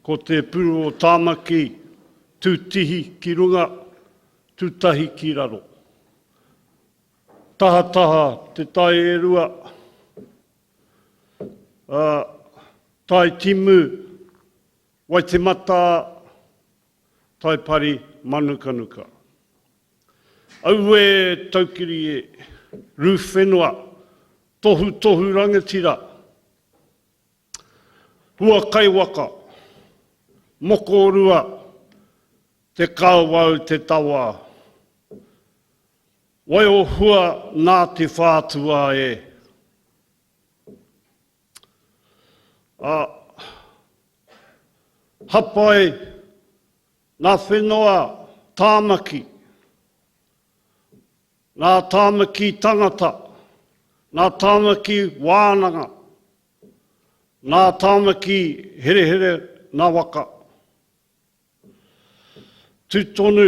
ko te puru o tāmaki, tūtihi ki runga, tūtahi ki raro. Taha taha te tai e rua, tai timu, wai te mata, tai pari manuka nuka. Au e taukiri e, rū whenua, tohu tohu rangatira, hua kai waka, moko rua, te kauwau te tawa. Wai o hua Ngāti Whātua e. Hapai nā whenua tāmaki, nā tāmaki tangata, nā tāmaki wānanga, nā tāmaki here here nā waka. Tūtonu,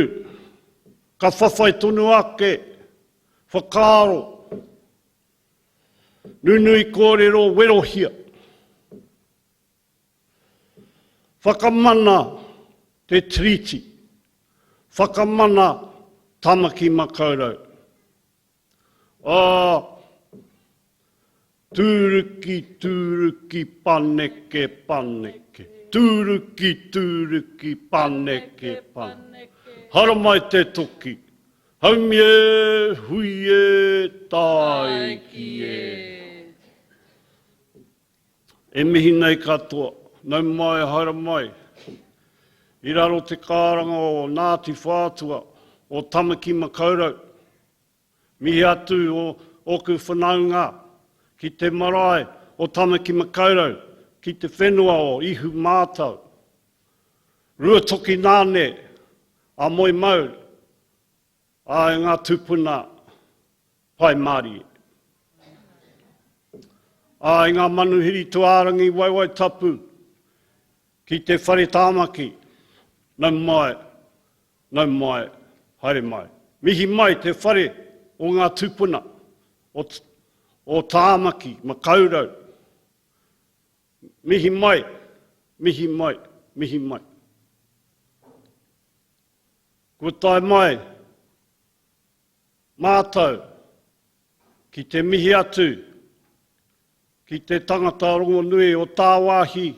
ka whawhai tonu ake, whakaaro, nunui kōrero werohia. Whakamana te treaty, whakamana tamaki makaurau. Tūruki, tūruki, paneke, paneke. Tūruki, tūruki, paneke, paneke. Hara mai te toki. Haumi e, hui e, tai ki e. E mihi nei katoa, nau mai, hara mai. I raro te kāranga o Ngāti Whātua, o tamaki makaurau. Mihi atu o oku whanaunga, ki te marae o tamaki makaurau, ki te whenua o ihu mātau. Rua toki nāne, a moi mau, a ngā tupuna pai Māori. A ngā manuhiri tuārangi waiwai tapu, ki te whare tāmaki, nau mai, haere mai. Mihi mai te whare o ngā tupuna, o tāmaki, makaurau. Mihi mai, mihi mai, mihi mai. Kua tai mai, mātou, ki te mihi atu, ki te tangata rongo nui o tā wāhi.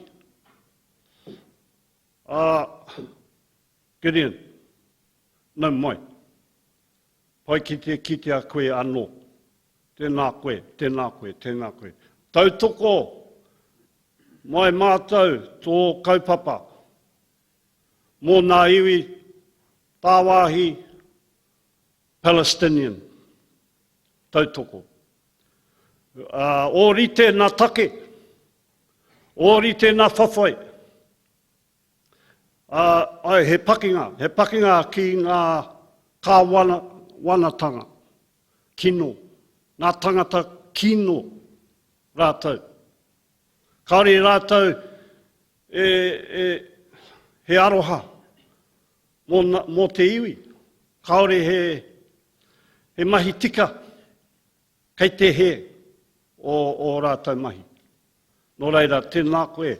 Gideon, nau mai. Pai ki te a koe anō. Tēnā koe, tēnā koe, tēnā koe. Tautoko, mai mātou, tō kaupapa. Mō nā iwi, tā wāhi, Palestinian. Tautoko. Ōrite nā take. Ōrite nā whawhai. Ai, he pakinga ki ngā kāwanatanga. Kino. Nā tangata kino rātou. Kāre rātou he aroha mō te iwi. Kāore he mahi tika kei te he o rātou mahi. Nō reira, tēnā koe,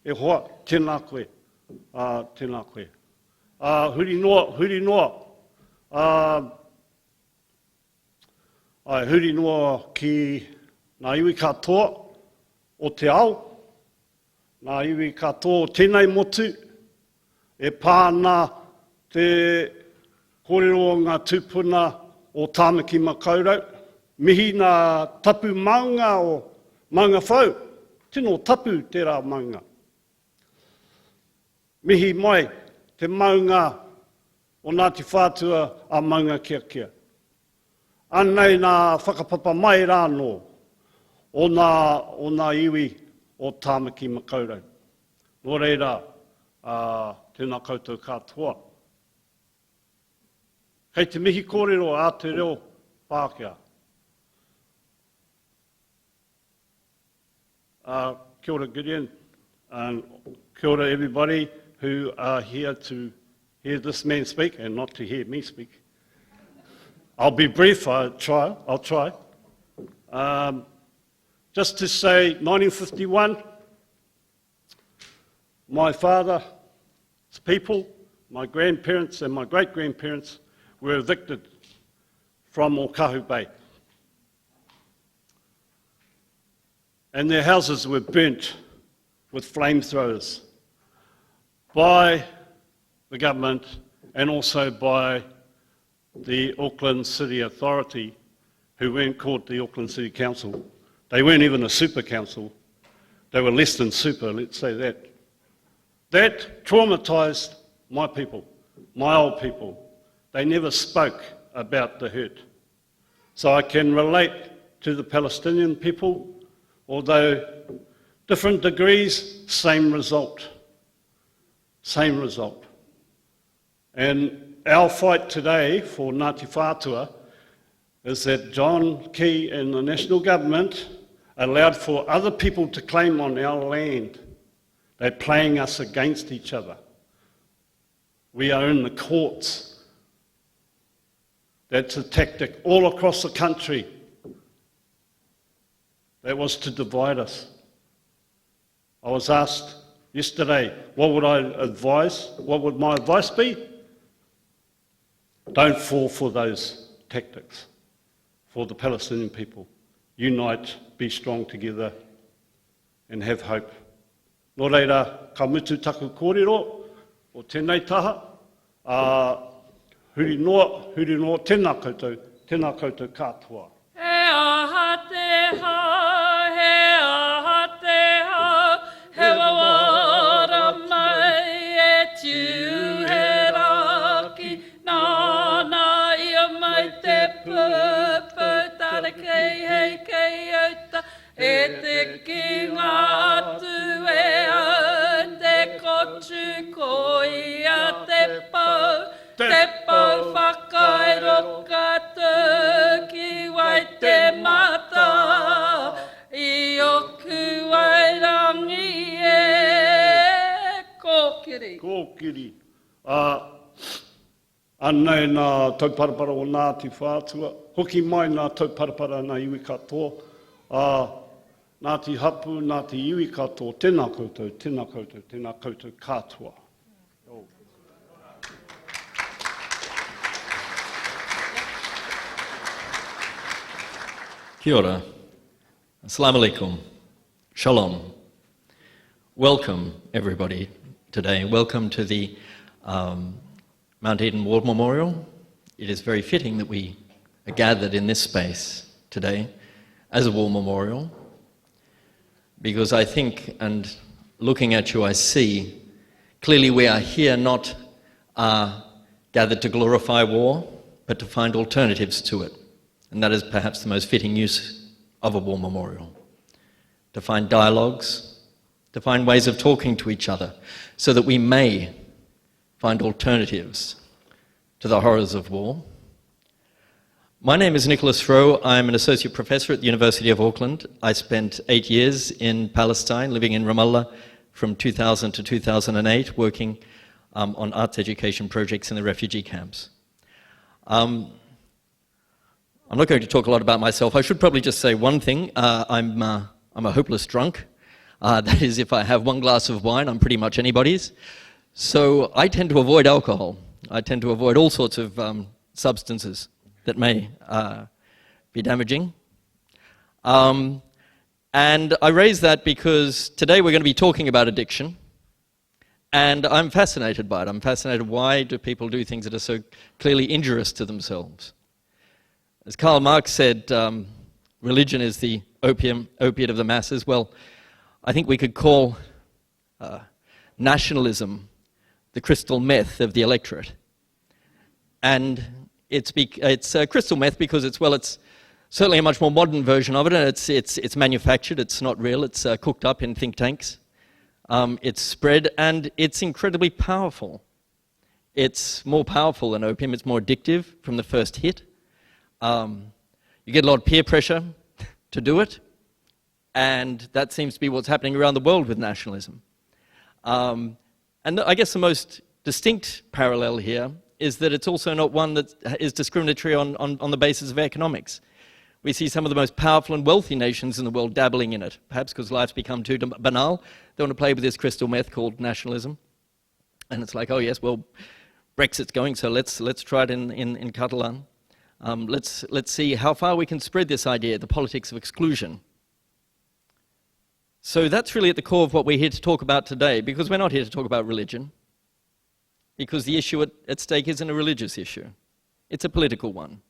e hoa, tēnā koe, tēnā koe. Huri noa, huri noa ki ngā iwi katoa o te ao, ngā iwi katoa o tēnei motu, e pāna te kōrero o ngā tūpuna o tāmaki makaurau, mihi ngā tapu maunga o maunga whau, tino tapu tērā maunga. Mihi mai te maunga o Ngāti Whātua a maunga kia kia. Anei nā whakapapa mai rāno o nā iwi o tāmaki makaurau. Nō reira, tēnā koutou katoa. Kei te mihi kōrero a te reo Pākehā. Kia ora Gideon, and kia ora everybody who are here to hear this man speak and not to hear me speak. I'll be brief, I'll try. Just to say, 1951, my father's people, my grandparents and my great-grandparents were evicted from Ōkahu Bay. And their houses were burnt with flamethrowers by the government and also by the Auckland City Authority, who weren't called the Auckland City Council. They weren't even a super council. They were less than super, let's say that. That traumatised my people, my old people. They never spoke about the hurt. So I can relate to the Palestinian people, although different degrees, same result. Same result. And our fight today for Ngāti Whātua is that John Key and the national government allowed for other people to claim on our land. They're playing us against each other. We are in the courts. That's a tactic all across the country. That was to divide us. I was asked yesterday, what would I advise? What would my advice be? Don't fall for those tactics. For the Palestinian people, unite, be strong together, and have hope. Nō reira, ka mutu taku kōrero, o tēnei taha, huri noa, tēnā koutou katoa. He aha te ha, he aha te ha, he wawara mai e tiu he raki, nāna ia mai te pūpū, tara kei hei kei auta, e te ki ngātu e au, te kotu koia te pau whakairoka tūki wai te mata, I oku wai rangi e kōkiri. Kōkiri. Anei nā tauparapara o Ngāti Whātua, hoki mai nā tauparapara nā iwi katoa, Ngāti hapu, Ngāti iwi katoa, tēnā koutou katoa. Kia ora. Assalamu alaikum. Shalom. Welcome, everybody, today. Welcome to the Mount Eden War Memorial. It is very fitting that we are gathered in this space today as a war memorial, because I think, and looking at you, I see, clearly we are here not gathered to glorify war, but to find alternatives to it. And that is perhaps the most fitting use of a war memorial. To find dialogues, to find ways of talking to each other, so that we may find alternatives to the horrors of war. My name is Nicholas Rowe. I'm an associate professor at the University of Auckland. I spent 8 years in Palestine, living in Ramallah from 2000 to 2008, working on arts education projects in the refugee camps. I'm not going to talk a lot about myself. I should probably just say one thing. I'm a hopeless drunk. That is, if I have one glass of wine, I'm pretty much anybody's. So I tend to avoid alcohol. I tend to avoid all sorts of substances that may be damaging. And I raise that because today we're going to be talking about addiction. And I'm fascinated by it. I'm fascinated, why do people do things that are so clearly injurious to themselves? As Karl Marx said, religion is the opiate of the masses. Well, I think we could call nationalism the crystal meth of the electorate. And it's crystal meth because it's certainly a much more modern version of it, and it's manufactured, it's not real, it's cooked up in think tanks. It's spread, and it's incredibly powerful. It's more powerful than opium, it's more addictive from the first hit. You get a lot of peer pressure to do it, and that seems to be what's happening around the world with nationalism. And I guess the most distinct parallel here is that it's also not one that is discriminatory on the basis of economics. We see some of the most powerful and wealthy nations in the world dabbling in it, perhaps because life's become too banal. They want to play with this crystal meth called nationalism. And it's like, oh yes, well, Brexit's going, so let's try it in Catalan. Let's see how far we can spread this idea, the politics of exclusion. So that's really at the core of what we're here to talk about today, because we're not here to talk about religion, because the issue at stake isn't a religious issue. It's a political one.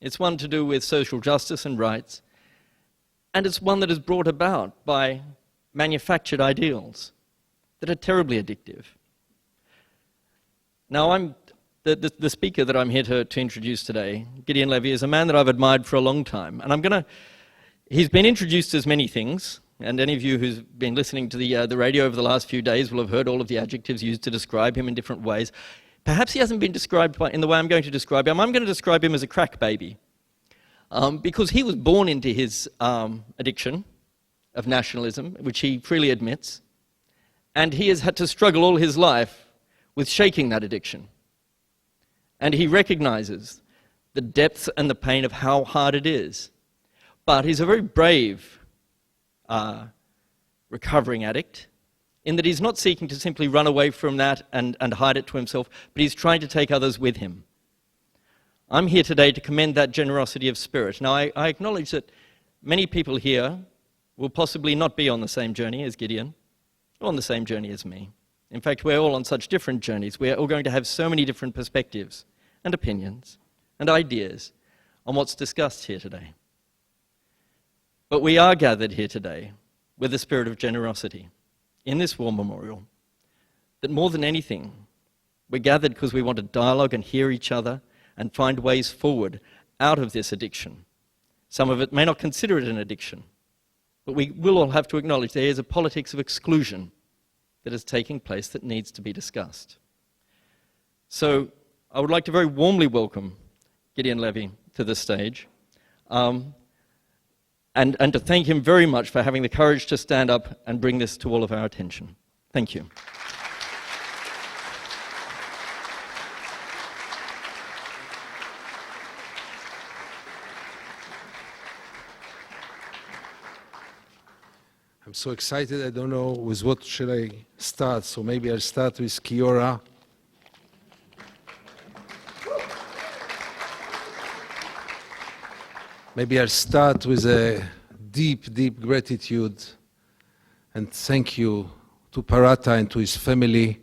It's one to do with social justice and rights, and it's one that is brought about by manufactured ideals that are terribly addictive. Now, the speaker that I'm here to introduce today, Gideon Levy, is a man that I've admired for a long time, and he's been introduced as many things, and any of you who's been listening to the radio over the last few days will have heard all of the adjectives used to describe him in different ways. Perhaps he hasn't been described in the way I'm going to describe him. I'm going to describe him as a crack baby, because he was born into his addiction of nationalism, which he freely admits, and he has had to struggle all his life with shaking that addiction. And he recognizes the depth and the pain of how hard it is. But he's a very brave recovering addict, in that he's not seeking to simply run away from that and hide it to himself, but he's trying to take others with him. I'm here today to commend that generosity of spirit. Now, I acknowledge that many people here will possibly not be on the same journey as Gideon, or on the same journey as me. In fact, we're all on such different journeys. We're all going to have so many different perspectives and opinions and ideas on what's discussed here today. But we are gathered here today with a spirit of generosity in this war memorial, that more than anything, we're gathered because we want to dialogue and hear each other and find ways forward out of this addiction. Some of it may not consider it an addiction, but we will all have to acknowledge there is a politics of exclusion that is taking place that needs to be discussed. So I would like to very warmly welcome Gideon Levy to the stage, and to thank him very much for having the courage to stand up and bring this to all of our attention. Thank you. I'm so excited, I don't know with what should I start, so maybe I'll start with Kia ora. Maybe I'll start with a deep, deep gratitude and thank you to Parata and to his family.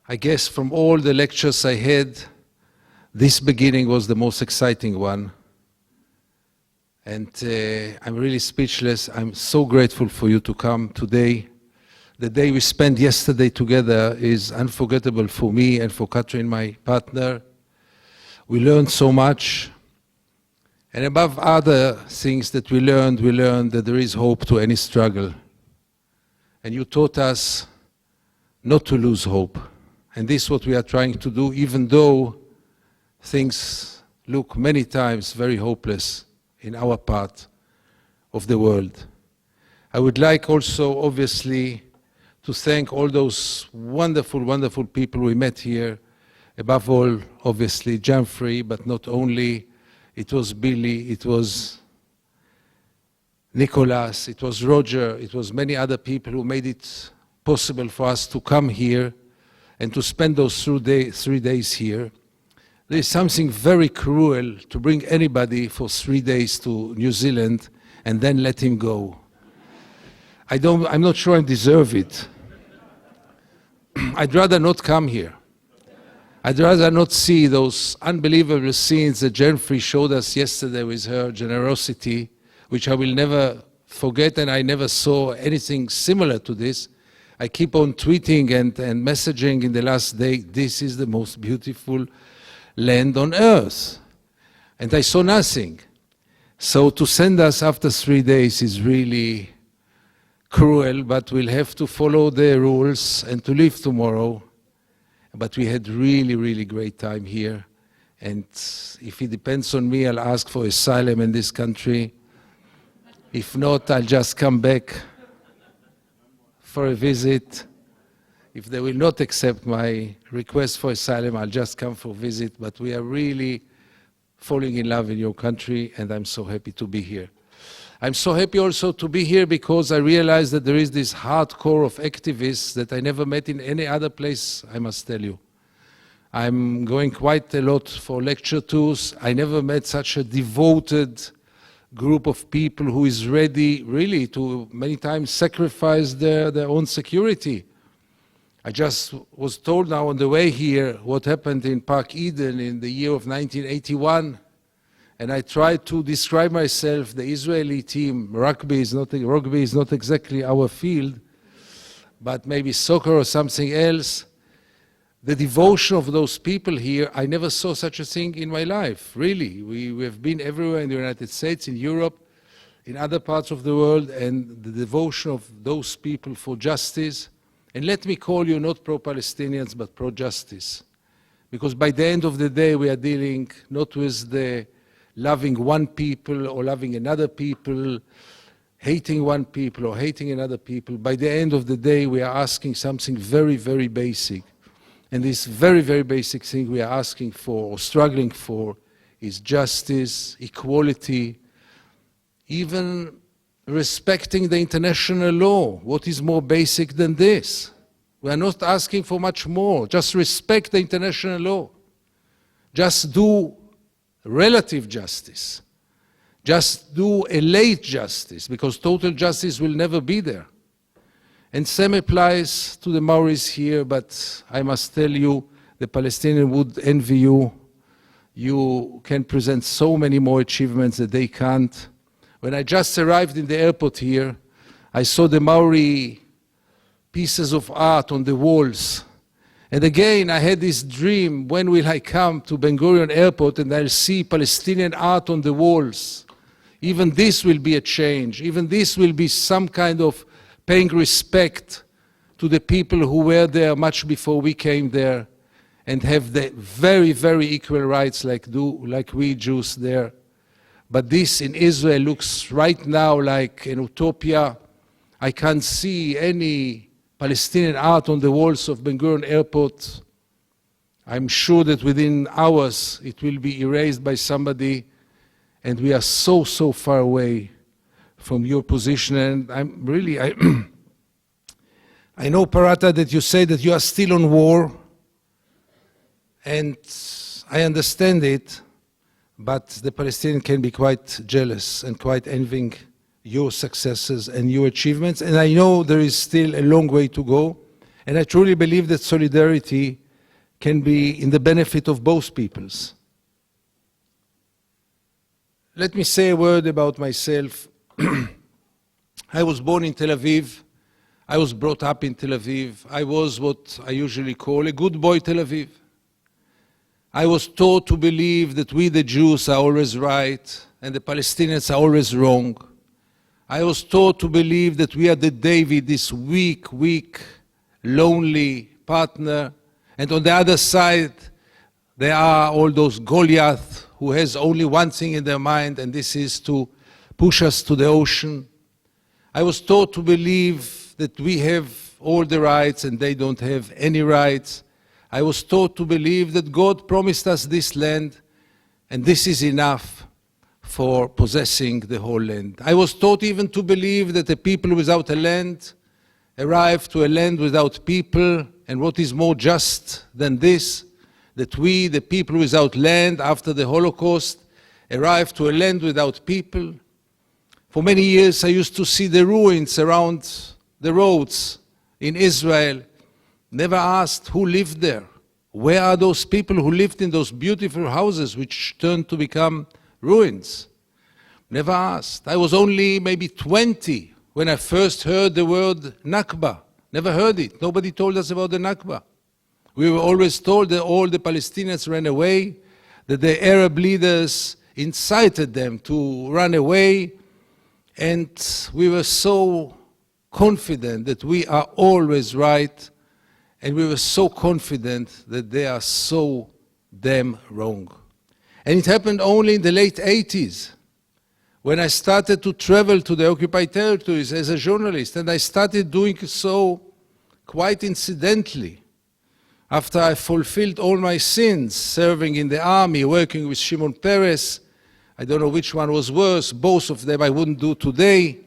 I guess from all the lectures I had, this beginning was the most exciting one. And I'm really speechless. I'm so grateful for you to come today. The day we spent yesterday together is unforgettable for me and for Catherine, my partner. We learned so much. And above other things that we learned that there is hope to any struggle. And you taught us not to lose hope. And this is what we are trying to do, even though things look many times very hopeless in our part of the world. I would like also, obviously, to thank all those wonderful, wonderful people we met here. Above all, obviously, Jamfrey, but not only. It was Billy, it was Nicholas, it was Roger, it was many other people who made it possible for us to come here and to spend those 3 days here. There is something very cruel to bring anybody for 3 days to New Zealand and then let him go. I'm not sure I deserve it. I'd rather not come here. I'd rather not see those unbelievable scenes that Jenfrey showed us yesterday with her generosity, which I will never forget, and I never saw anything similar to this. I keep on tweeting and messaging in the last day, this is the most beautiful land on earth. And I saw nothing. So to send us after 3 days is really cruel, but we'll have to follow the rules and to leave tomorrow. But we had really, really great time here. And if it depends on me, I'll ask for asylum in this country. If not, I'll just come back for a visit. If they will not accept my request for asylum, I'll just come for a visit. But we are really falling in love in your country, and I'm so happy to be here. I'm so happy also to be here because I realize that there is this hardcore of activists that I never met in any other place, I must tell you. I'm going quite a lot for lecture tours. I never met such a devoted group of people who is ready really to many times sacrifice their own security. I just was told now on the way here what happened in Park Eden in the year of 1981. And I tried to describe myself, the Israeli team. Rugby is not exactly our field, but maybe soccer or something else. The devotion of those people here, I never saw such a thing in my life, really. We have been everywhere in the United States, in Europe, in other parts of the world, and the devotion of those people for justice. And let me call you not pro-Palestinians, but pro-justice. Because by the end of the day, we are dealing not with the loving one people or loving another people, hating one people or hating another people. By the end of the day, we are asking something very, very basic. And this very, very basic thing we are asking for or struggling for is justice, equality, even respecting the international law. What is more basic than this? We are not asking for much more. Just respect the international law. Just do relative justice. Just do a late justice, because total justice will never be there. And same applies to the Maoris here, but I must tell you, the Palestinians would envy you. You can present so many more achievements that they can't. When I just arrived in the airport here, I saw the Maori pieces of art on the walls. And again, I had this dream, when will I come to Ben Gurion Airport and I'll see Palestinian art on the walls? Even this will be a change. Even this will be some kind of paying respect to the people who were there much before we came there and have the very, very equal rights like we Jews there. But this in Israel looks right now like an utopia. I can't see any Palestinian art on the walls of Ben Gurion Airport. I'm sure that within hours it will be erased by somebody, and we are so, so far away from your position. And I'm really, I know, Parata, that you say that you are still on war, and I understand it, but the Palestinians can be quite jealous and quite envying your successes and your achievements, and I know there is still a long way to go, and I truly believe that solidarity can be in the benefit of both peoples. Let me say a word about myself. I was born in Tel Aviv. I was brought up in Tel Aviv. I was what I usually call a good boy Tel Aviv. I was taught to believe that we the Jews are always right and the Palestinians are always wrong. I was taught to believe that we are the David, this weak, lonely partner, and on the other side there are all those Goliath who has only one thing in their mind, and this is to push us to the ocean. I was taught to believe that we have all the rights and they don't have any rights. I was taught to believe that God promised us this land and this is enough for possessing the whole land. I was taught even to believe that a people without a land arrive to a land without people, and what is more just than this, that we, the people without land after the Holocaust, arrive to a land without people. For many years I used to see the ruins around the roads in Israel, never asked who lived there. Where are those people who lived in those beautiful houses which turned to become ruins? Never asked. I was only maybe 20 when I first heard the word Nakba. Never heard it. Nobody told us about the Nakba. We were always told that all the Palestinians ran away, that the Arab leaders incited them to run away, and we were so confident that we are always right, and we were so confident that they are so damn wrong. And it happened only in the late 80s, when I started to travel to the occupied territories as a journalist, and I started doing so quite incidentally. after I fulfilled all my sins, serving in the army, working with Shimon Peres, I don't know which one was worse, both of them I wouldn't do today.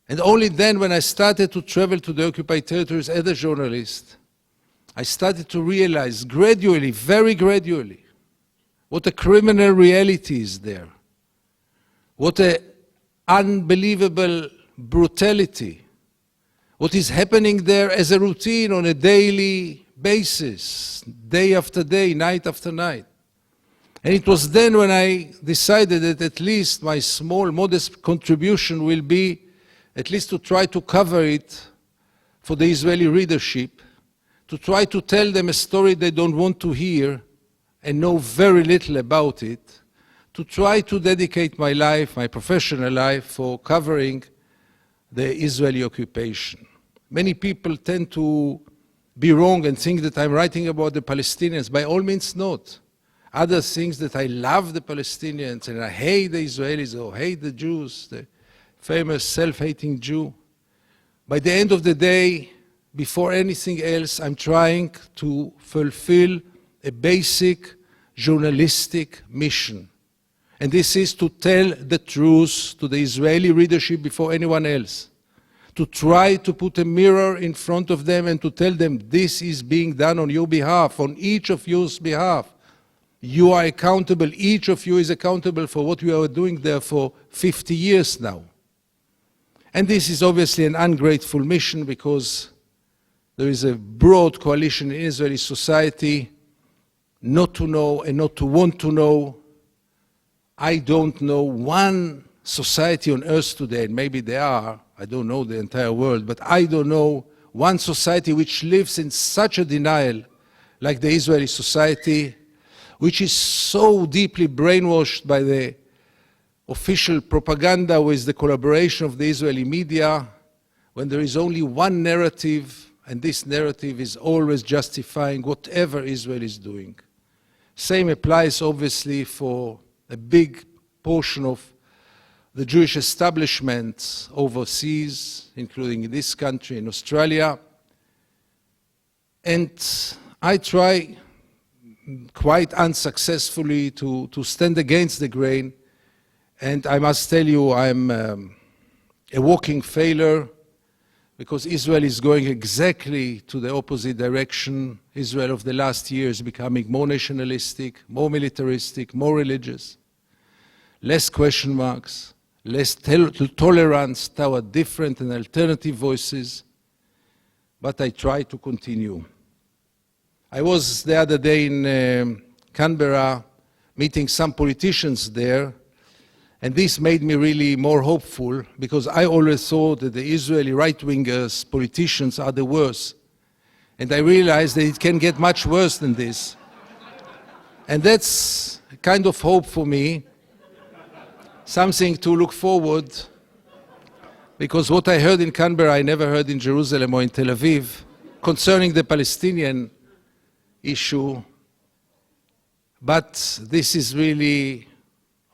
And only then, when I started to travel to the occupied territories as a journalist, I started to realize gradually, very gradually, what a criminal reality is there. What an unbelievable brutality. What is happening there as a routine on a daily basis, day after day, night after night. And it was then when I decided that at least my small, modest contribution will be at least to try to cover it for the Israeli readership, to try to tell them a story they don't want to hear and know very little about it, to try to dedicate my life, my professional life, for covering the Israeli occupation. Many people tend to be wrong and think that I'm writing about the Palestinians. By all means not. Others think that I love the Palestinians and I hate the Israelis or hate the Jews, the famous self-hating Jew. By the end of the day, before anything else, I'm trying to fulfill a basic journalistic mission. And this is to tell the truth to the Israeli readership before anyone else. To try to put a mirror in front of them and to tell them this is being done on your behalf, on each of yours behalf. You are accountable, each of you is accountable for what you are doing there for 50 years now. And this is obviously an ungrateful mission because there is a broad coalition in Israeli society not to know and not to want to know. I don't know one society on earth today, and maybe there are, I don't know the entire world, but I don't know one society which lives in such a denial like the Israeli society, which is so deeply brainwashed by the official propaganda with the collaboration of the Israeli media, when there is only one narrative, and this narrative is always justifying whatever Israel is doing. Same applies obviously for a big portion of the Jewish establishment overseas, including in this country, in Australia. And I try quite unsuccessfully to stand against the grain. And I must tell you, I'm a walking failure because Israel is going exactly to the opposite direction. Israel of the last year is becoming more nationalistic, more militaristic, more religious, less question marks, less tolerance toward different and alternative voices, but I try to continue. I was the other day in Canberra meeting some politicians there, and this made me really more hopeful because I always thought that the Israeli right-wingers, politicians, are the worst. And I realized that it can get much worse than this. And that's a kind of hope for me, something to look forward, because what I heard in Canberra I never heard in Jerusalem or in Tel Aviv concerning the Palestinian issue. But this is really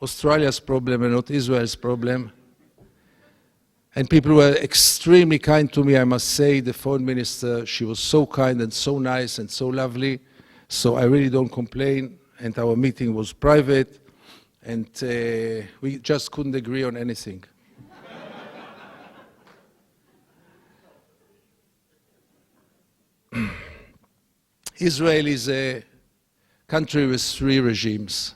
Australia's problem and not Israel's problem. And people were extremely kind to me, I must say. The foreign minister, she was so kind and so nice and so lovely. So I really don't complain. And our meeting was private. And we just couldn't agree on anything. Israel is a country with three regimes.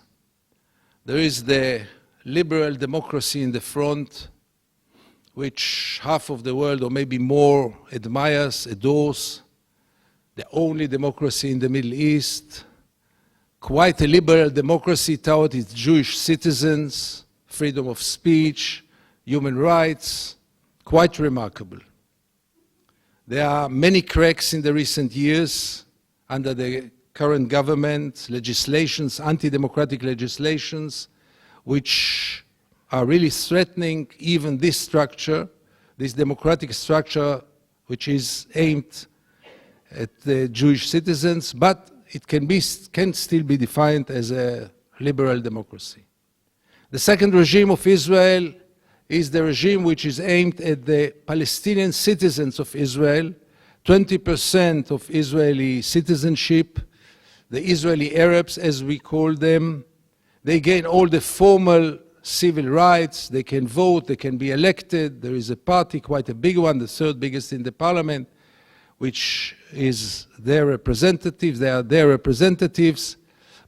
There is the liberal democracy in the front, which half of the world, or maybe more, admires, adores. The only democracy in the Middle East. Quite a liberal democracy toward its Jewish citizens, freedom of speech, human rights, quite remarkable. There are many cracks in the recent years under the current government, legislations, anti-democratic legislations, which are really threatening even this structure, this democratic structure which is aimed at the Jewish citizens, but it can still be defined as a liberal democracy. The second regime of Israel is the regime which is aimed at the Palestinian citizens of Israel, 20% of Israeli citizenship, the Israeli Arabs, as we call them. They gain all the formal civil rights, they can vote, they can be elected. There is a party, quite a big one, the third biggest in the parliament, which is their representatives, they are their representatives,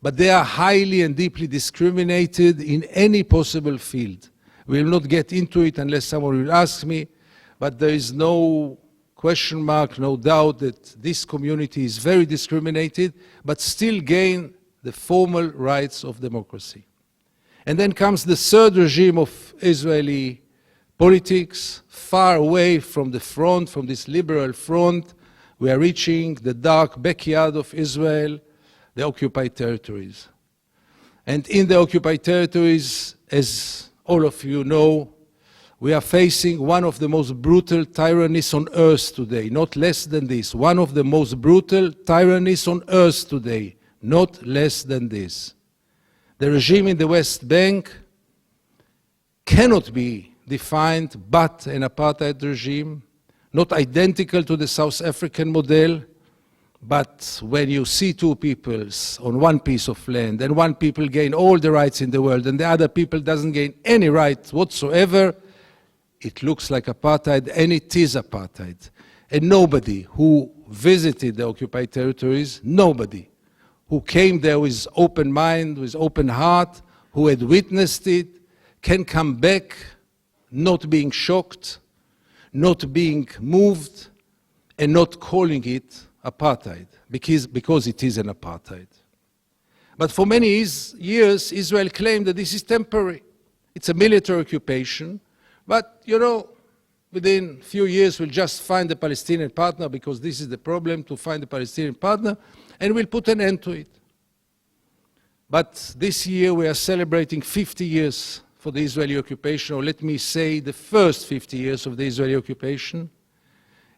but they are highly and deeply discriminated in any possible field. We will not get into it unless someone will ask me, but there is no question mark, no doubt that this community is very discriminated, but still gain the formal rights of democracy. And then comes the third regime of Israeli politics, far away from the front, from this liberal front. We are reaching the dark backyard of Israel, the occupied territories. And in the occupied territories, as all of you know, we are facing one of the most brutal tyrannies on earth today, not less than this. One of the most brutal tyrannies on earth today, not less than this. The regime in the West Bank cannot be defined but an apartheid regime, not identical to the South African model, but when you see two peoples on one piece of land and one people gain all the rights in the world and the other people doesn't gain any right whatsoever, it looks like apartheid, and it is apartheid. And nobody who visited the occupied territories, nobody who came there with open mind, with open heart, who had witnessed it, can come back not being shocked, not being moved, and not calling it apartheid, because it is an apartheid. But for many years, Israel claimed that this is temporary. It's a military occupation, but, you know, within a few years we'll just find a Palestinian partner, because this is the problem, to find a Palestinian partner, and we'll put an end to it. But this year we are celebrating 50 years for the Israeli occupation, or let me say the first 50 years of the Israeli occupation.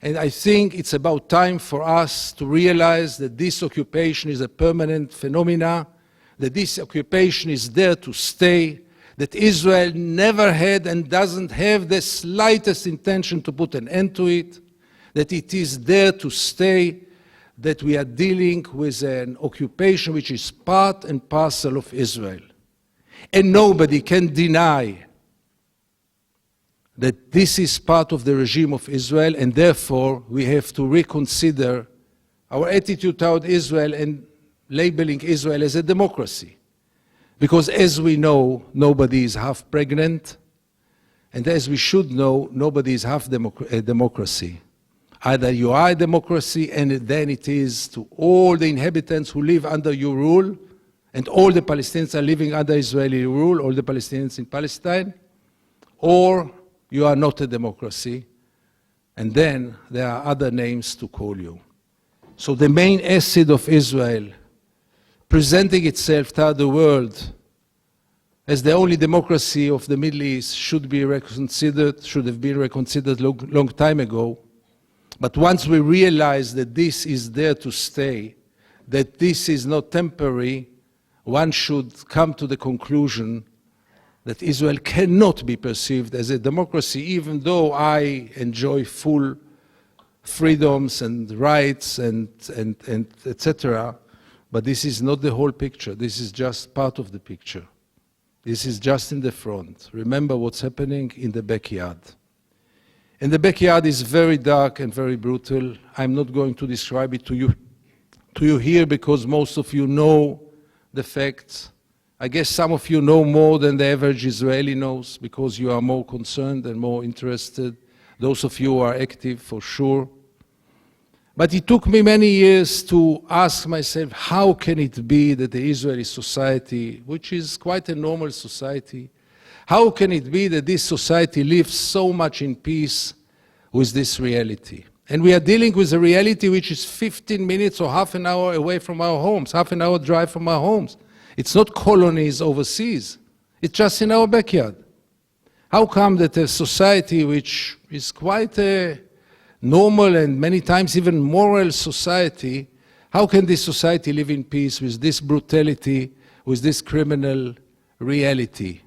And I think it's about time for us to realize that this occupation is a permanent phenomenon, that this occupation is there to stay, that Israel never had and doesn't have the slightest intention to put an end to it, that it is there to stay, that we are dealing with an occupation which is part and parcel of Israel. And nobody can deny that this is part of the regime of Israel, and therefore we have to reconsider our attitude toward Israel and labeling Israel as a democracy. Because as we know, nobody is half pregnant, and as we should know, nobody is half a democracy. Either you are a democracy, and then it is to all the inhabitants who live under your rule, and all the Palestinians are living under Israeli rule, all the Palestinians in Palestine, or you are not a democracy, and then there are other names to call you. So the main asset of Israel, presenting itself to the world as the only democracy of the Middle East, should be reconsidered, should have been reconsidered long time ago. But once we realize that this is there to stay, that this is not temporary, one should come to the conclusion that Israel cannot be perceived as a democracy, even though I enjoy full freedoms and rights and etc. But this is not the whole picture. This is just part of the picture. This is just in the front. Remember what's happening in the backyard. And the backyard is very dark and very brutal. I'm not going to describe it to you here, because most of you know the facts. I guess some of you know more than the average Israeli knows, because you are more concerned and more interested. Those of you who are active, for sure. But it took me many years to ask myself, how can it be that the Israeli society, which is quite a normal society, how can it be that this society lives so much in peace with this reality? And we are dealing with a reality which is 15 minutes or half an hour away from our homes, half an hour drive from our homes. It's not colonies overseas. It's just in our backyard. How come that a society which is quite a normal and many times even moral society, how can this society live in peace with this brutality, with this criminal reality?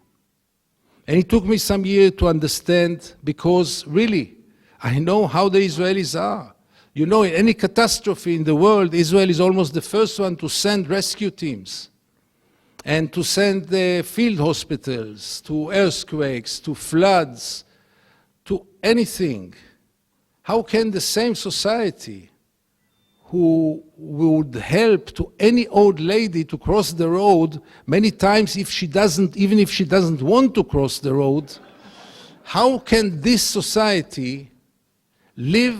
And it took me some years to understand, because really, I know how the Israelis are. You know, in any catastrophe in the world, Israel is almost the first one to send rescue teams and to send the field hospitals, to earthquakes, to floods, to anything. How can the same society who would help to any old lady to cross the road many times even if she doesn't want to cross the road, how can this society live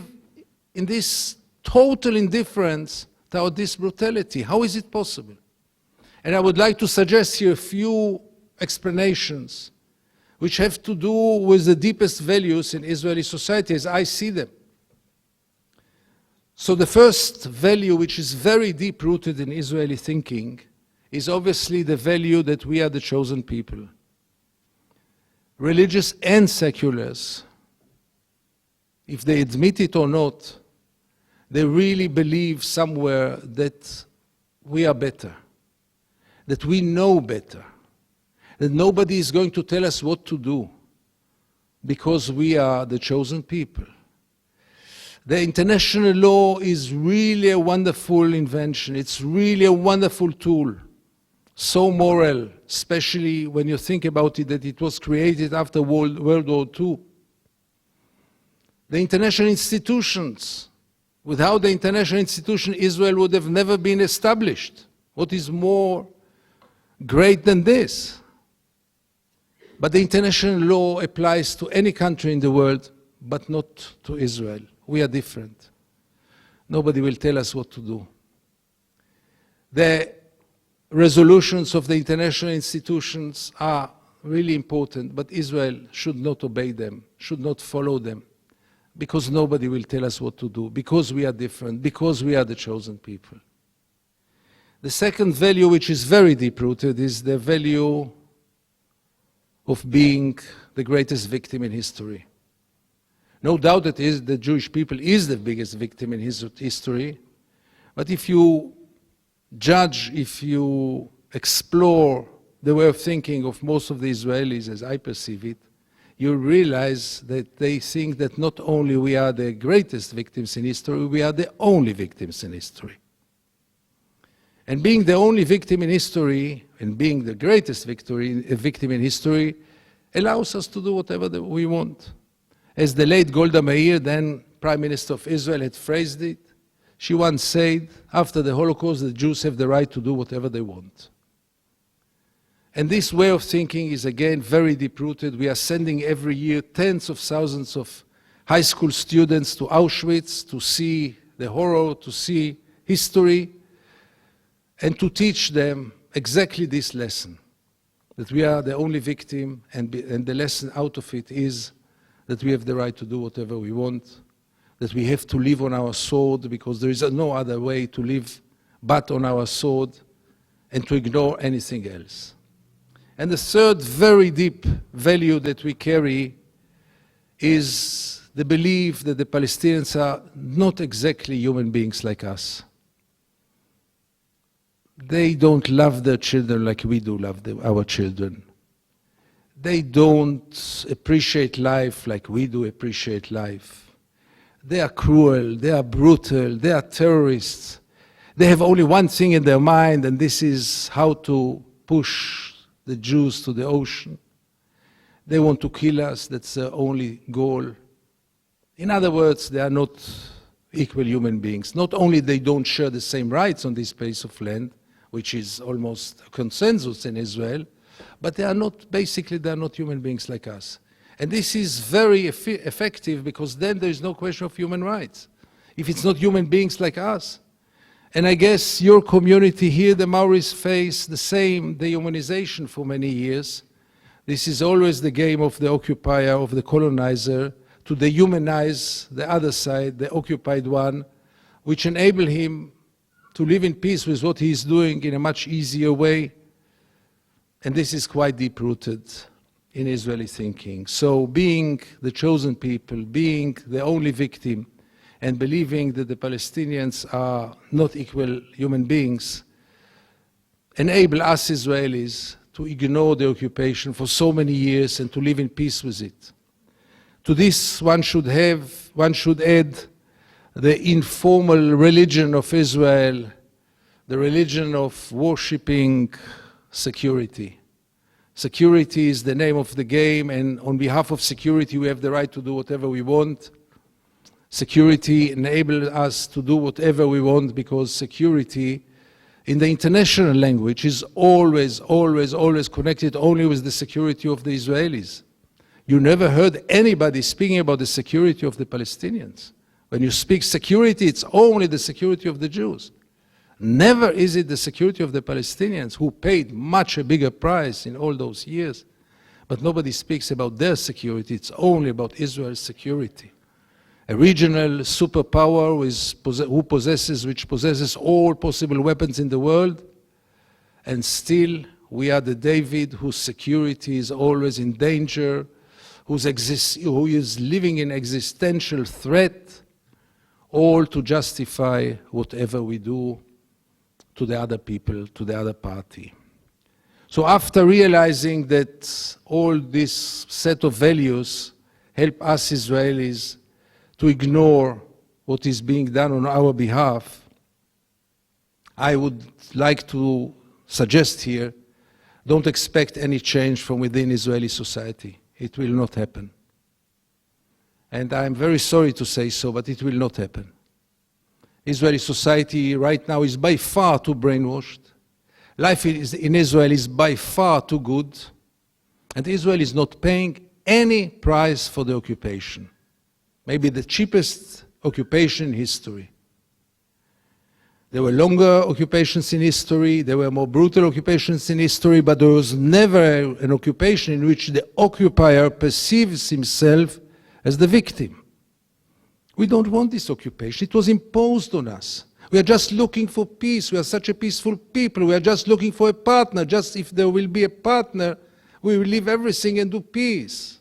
in this total indifference toward this brutality? How is it possible? And I would like to suggest here a few explanations which have to do with the deepest values in Israeli society as I see them. So the first value, which is very deep-rooted in Israeli thinking, is obviously the value that we are the chosen people. Religious and seculars, if they admit it or not, they really believe somewhere that we are better, that we know better, that nobody is going to tell us what to do because we are the chosen people. The international law is really a wonderful invention. It's really a wonderful tool, so moral, especially when you think about it, that it was created after World War II. The international institutions, without the international institution, Israel would have never been established. What is more great than this? But the international law applies to any country in the world, but not to Israel. We are different. Nobody will tell us what to do. The resolutions of the international institutions are really important, but Israel should not obey them, should not follow them, because nobody will tell us what to do, because we are different, because we are the chosen people. The second value, which is very deep-rooted, is the value of being the greatest victim in history. No doubt that the Jewish people is the biggest victim in history, but if you judge, if you explore the way of thinking of most of the Israelis, as I perceive it, you realize that they think that not only we are the greatest victims in history, we are the only victims in history. And being the only victim in history, and being the greatest victim in history, allows us to do whatever we want. As the late Golda Meir, then Prime Minister of Israel, had phrased it, she once said, after the Holocaust, the Jews have the right to do whatever they want. And this way of thinking is again very deep-rooted. We are sending every year tens of thousands of high school students to Auschwitz to see the horror, to see history, and to teach them exactly this lesson, that we are the only victim, and the lesson out of it is that we have the right to do whatever we want, that we have to live on our sword because there is no other way to live but on our sword, and to ignore anything else. And the third very deep value that we carry is the belief that the Palestinians are not exactly human beings like us. They don't love their children like we do love our children. They don't appreciate life like we do appreciate life. They are cruel, they are brutal, they are terrorists. They have only one thing in their mind, and this is how to push the Jews to the ocean. They want to kill us, that's their only goal. In other words, they are not equal human beings. Not only they don't share the same rights on this piece of land, which is almost a consensus in Israel, but they are not human beings like us. And this is very effective because then there is no question of human rights, if it's not human beings like us. And I guess your community here, the Maoris, face the same dehumanization for many years. This is always the game of the occupier, of the colonizer, to dehumanize the other side, the occupied one, which enable him to live in peace with what he is doing in a much easier way. And this is quite deep-rooted in Israeli thinking. So being the chosen people, being the only victim, and believing that the Palestinians are not equal human beings, enable us Israelis to ignore the occupation for so many years and to live in peace with it. To this one should add the informal religion of Israel, the religion of worshipping security. Security is the name of the game, and on behalf of security we have the right to do whatever we want. Security enables us to do whatever we want because security in the international language is always connected only with the security of the Israelis. You never heard anybody speaking about the security of the Palestinians. When you speak security, it's only the security of the Jews. Never is it the security of the Palestinians, who paid much a bigger price in all those years. But nobody speaks about their security. It's only about Israel's security. A regional superpower which possesses all possible weapons in the world, and still we are the David whose security is always in danger, who is living in existential threat, all to justify whatever we do to the other people, to the other party. So after realizing that all this set of values help us Israelis to ignore what is being done on our behalf, I would like to suggest here, don't expect any change from within Israeli society. It will not happen. And I'm very sorry to say so, but it will not happen. Israeli society right now is by far too brainwashed. Life in Israel is by far too good, and Israel is not paying any price for the occupation. Maybe the cheapest occupation in history. There were longer occupations in history, there were more brutal occupations in history, but there was never an occupation in which the occupier perceives himself as the victim. We don't want this occupation. It was imposed on us. We are just looking for peace. We are such a peaceful people. We are just looking for a partner. Just if there will be a partner, we will leave everything and do peace.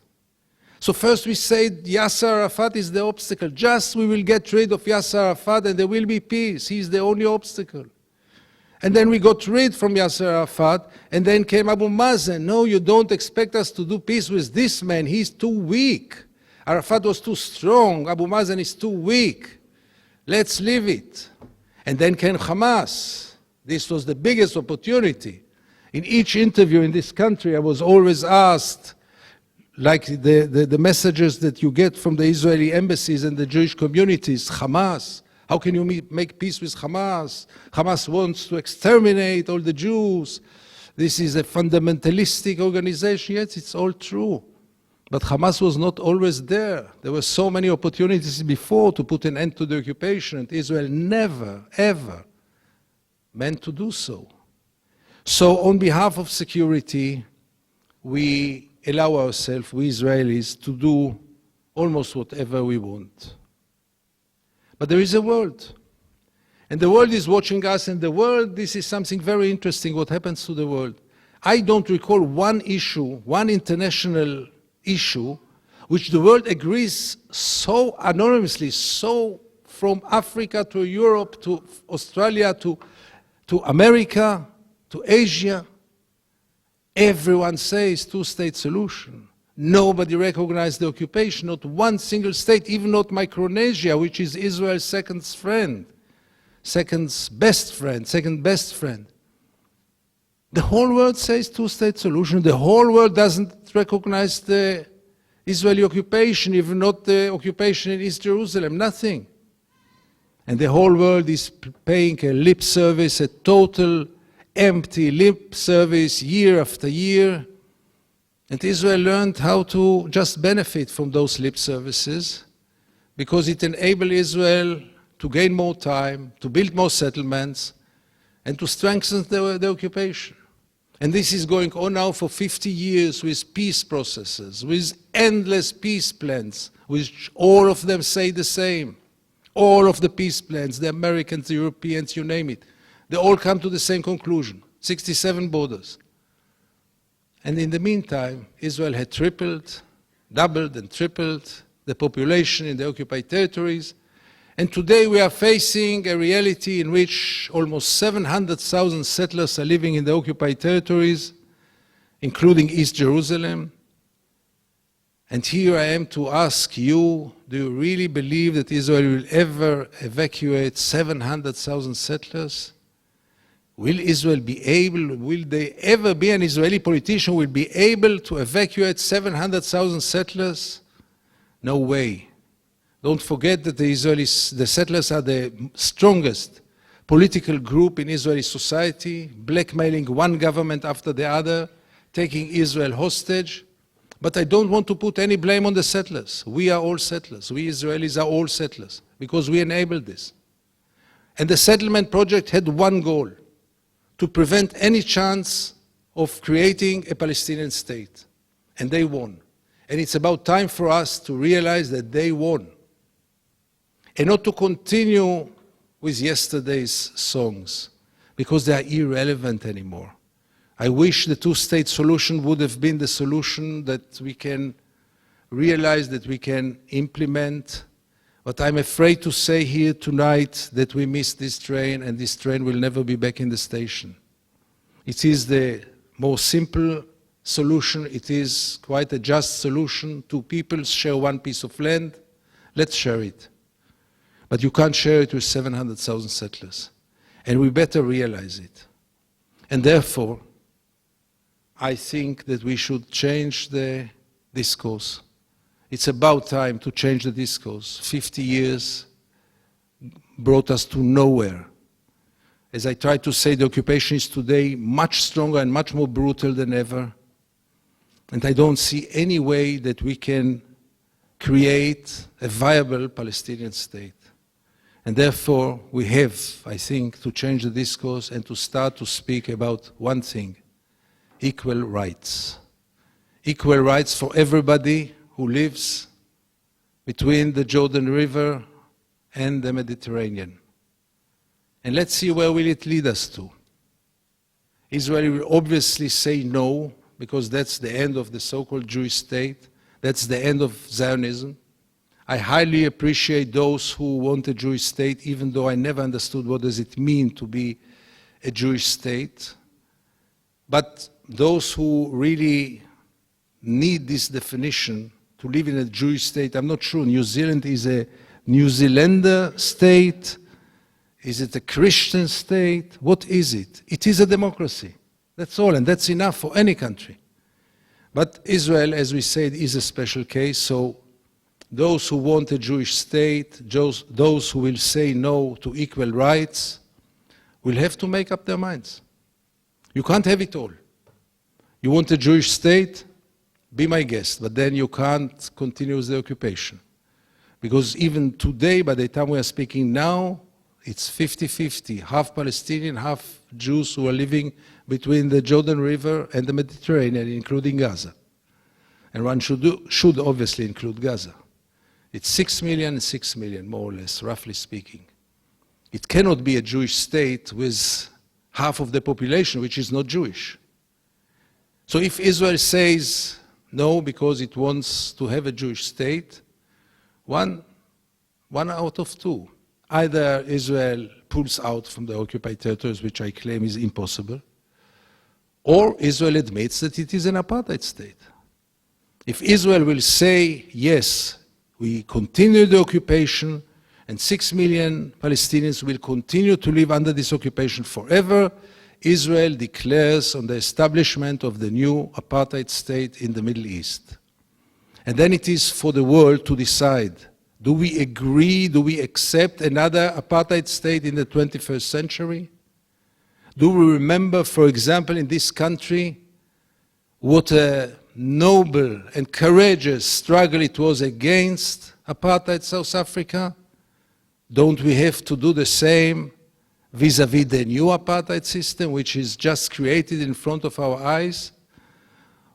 So first we say Yasser Arafat is the obstacle. Just we will get rid of Yasser Arafat and there will be peace. He is the only obstacle. And then we got rid from Yasser Arafat, and then came Abu Mazen. No, you don't expect us to do peace with this man. He's too weak. Arafat was too strong. Abu Mazen is too weak. Let's leave it. And then came Hamas. This was the biggest opportunity. In each interview in this country, I was always asked, like the messages that you get from the Israeli embassies and the Jewish communities, Hamas, how can you make peace with Hamas? Hamas wants to exterminate all the Jews. This is a fundamentalistic organization. Yes, it's all true. But Hamas was not always there. There were so many opportunities before to put an end to the occupation, and Israel never, ever meant to do so. So on behalf of security, we allow ourselves, we Israelis, to do almost whatever we want. But there is a world. And the world is watching us, and the world, this is something very interesting, what happens to the world. I don't recall one issue, one international issue, which the world agrees so anonymously, so from Africa to Europe to Australia to America to Asia. Everyone says two-state solution. Nobody recognized the occupation, not one single state, even not Micronesia, which is Israel's second best friend. The whole world says two-state solution. The whole world doesn't recognize the Israeli occupation, even not the occupation in East Jerusalem, nothing. And the whole world is paying a lip service, a total empty lip service year after year. And Israel learned how to just benefit from those lip services because it enabled Israel to gain more time, to build more settlements, and to strengthen the occupation. And this is going on now for 50 years with peace processes, with endless peace plans, which all of them say the same. All of the peace plans, the Americans, the Europeans, you name it, they all come to the same conclusion, 67 borders. And in the meantime, Israel had doubled and tripled the population in the occupied territories. And today we are facing a reality in which almost 700,000 settlers are living in the occupied territories, including East Jerusalem. And here I am to ask you, Do you really believe that Israel will ever evacuate 700,000 settlers? Will Israel be able, will there ever be an Israeli politician who will be able to evacuate 700,000 settlers? No way. Don't forget that the settlers are the strongest political group in Israeli society, blackmailing one government after the other, taking Israel hostage. But I don't want to put any blame on the settlers. We are all settlers. We Israelis are all settlers because we enabled this. And the settlement project had one goal: to prevent any chance of creating a Palestinian state. And they won. And it's about time for us to realize that they won. And not to continue with yesterday's songs, because they are irrelevant anymore. I wish the two-state solution would have been the solution that we can realize, that we can implement. But I'm afraid to say here tonight that we missed this train, and this train will never be back in the station. It is the more simple solution. It is quite a just solution. Two peoples share one piece of land. Let's share it. But you can't share it with 700,000 settlers. And we better realize it. And therefore, I think that we should change the discourse. It's about time to change the discourse. 50 years brought us to nowhere. As I tried to say, the occupation is today much stronger and much more brutal than ever. And I don't see any way that we can create a viable Palestinian state. And therefore, we have, I think, to change the discourse and to start to speak about one thing: equal rights. Equal rights for everybody who lives between the Jordan River and the Mediterranean. And let's see where will it lead us to. Israel will obviously say no, because that's the end of the so-called Jewish state. That's the end of Zionism. I highly appreciate those who want a Jewish state, even though I never understood what does it mean to be a Jewish state. But those who really need this definition to live in a Jewish state, I'm not sure. New Zealand is a New Zealander state. Is it a Christian state? What is it? It is a democracy. That's all, and that's enough for any country. But Israel, as we said, is a special case, so those who want a Jewish state, those who will say no to equal rights, will have to make up their minds. You can't have it all. You want a Jewish state? Be my guest, but then you can't continue with the occupation. Because even today, by the time we are speaking now, it's 50-50, half Palestinian, half Jews who are living between the Jordan River and the Mediterranean, including Gaza. And one should obviously include Gaza. It's 6 million and 6 million, more or less, roughly speaking. It cannot be a Jewish state with half of the population which is not Jewish. So if Israel says no because it wants to have a Jewish state, one out of two. Either Israel pulls out from the occupied territories, which I claim is impossible, or Israel admits that it is an apartheid state. If Israel will say, yes, we continue the occupation, and 6 million Palestinians will continue to live under this occupation forever, Israel declares on the establishment of the new apartheid state in the Middle East. And then it is for the world to decide, do we agree, do we accept another apartheid state in the 21st century? Do we remember, for example, in this country, what a noble and courageous struggle it was against apartheid South Africa? Don't we have to do the same vis-à-vis the new apartheid system, which is just created in front of our eyes?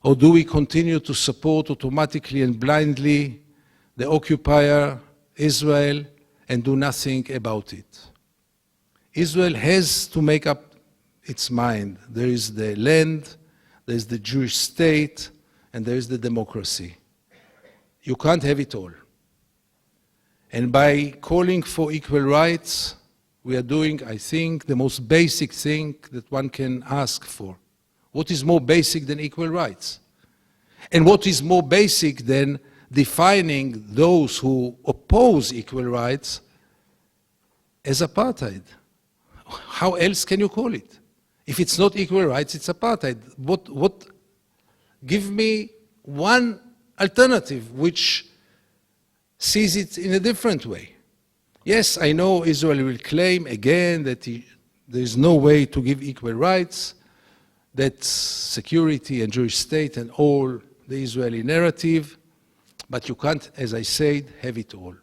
Or do we continue to support automatically and blindly the occupier, Israel, and do nothing about it? Israel has to make up its mind. There is the land, there is the Jewish state, and there is the democracy. You can't have it all. And by calling for equal rights, we are doing, I think, the most basic thing that one can ask for. What is more basic than equal rights? And what is more basic than defining those who oppose equal rights as apartheid. How else can you call it? If it's not equal rights, it's apartheid. Give me one alternative which sees it in a different way. Yes, I know Israel will claim again that there is no way to give equal rights, that security and Jewish state and all the Israeli narrative, but you can't, as I said, have it all.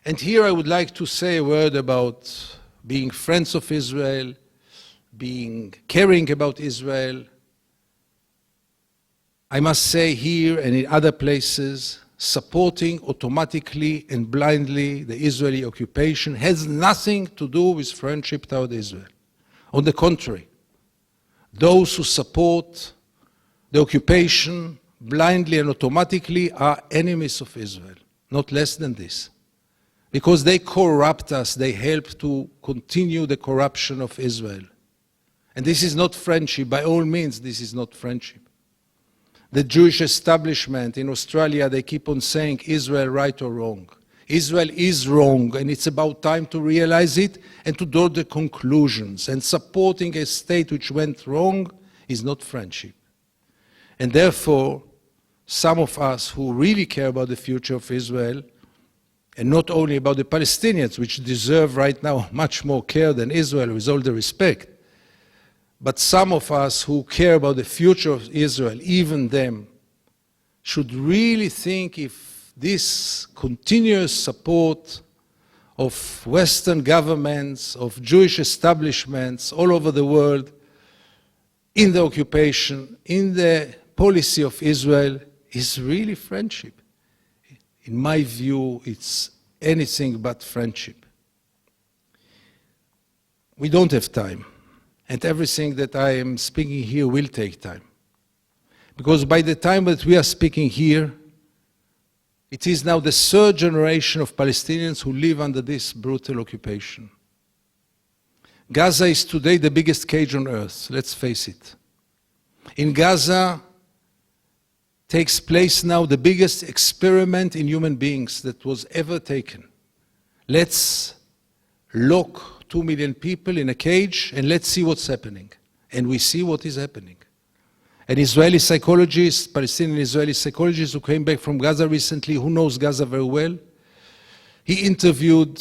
And here I would like to say a word about being friends of Israel, caring about Israel. I must say here and in other places, supporting automatically and blindly the Israeli occupation has nothing to do with friendship toward Israel. On the contrary, those who support the occupation blindly and automatically are enemies of Israel, not less than this. Because they corrupt us, they help to continue the corruption of Israel. And this is not friendship, by all means this is not friendship. The Jewish establishment in Australia, they keep on saying Israel right or wrong. Israel is wrong, and it's about time to realize it and to draw the conclusions. And supporting a state which went wrong is not friendship. And therefore, some of us who really care about the future of Israel, and not only about the Palestinians, which deserve right now much more care than Israel, with all the respect, but some of us who care about the future of Israel, even them, should really think if this continuous support of Western governments, of Jewish establishments all over the world, in the occupation, in the policy of Israel, is really friendship. In my view, it's anything but friendship. We don't have time. And everything that I am speaking here will take time. Because by the time that we are speaking here, it is now the third generation of Palestinians who live under this brutal occupation. Gaza is today the biggest cage on earth, let's face it. In Gaza takes place now the biggest experiment in human beings that was ever taken. Let's lock 2 million people in a cage, and let's see what's happening. And we see what is happening. An Israeli psychologist, Palestinian Israeli psychologist who came back from Gaza recently, who knows Gaza very well, he interviewed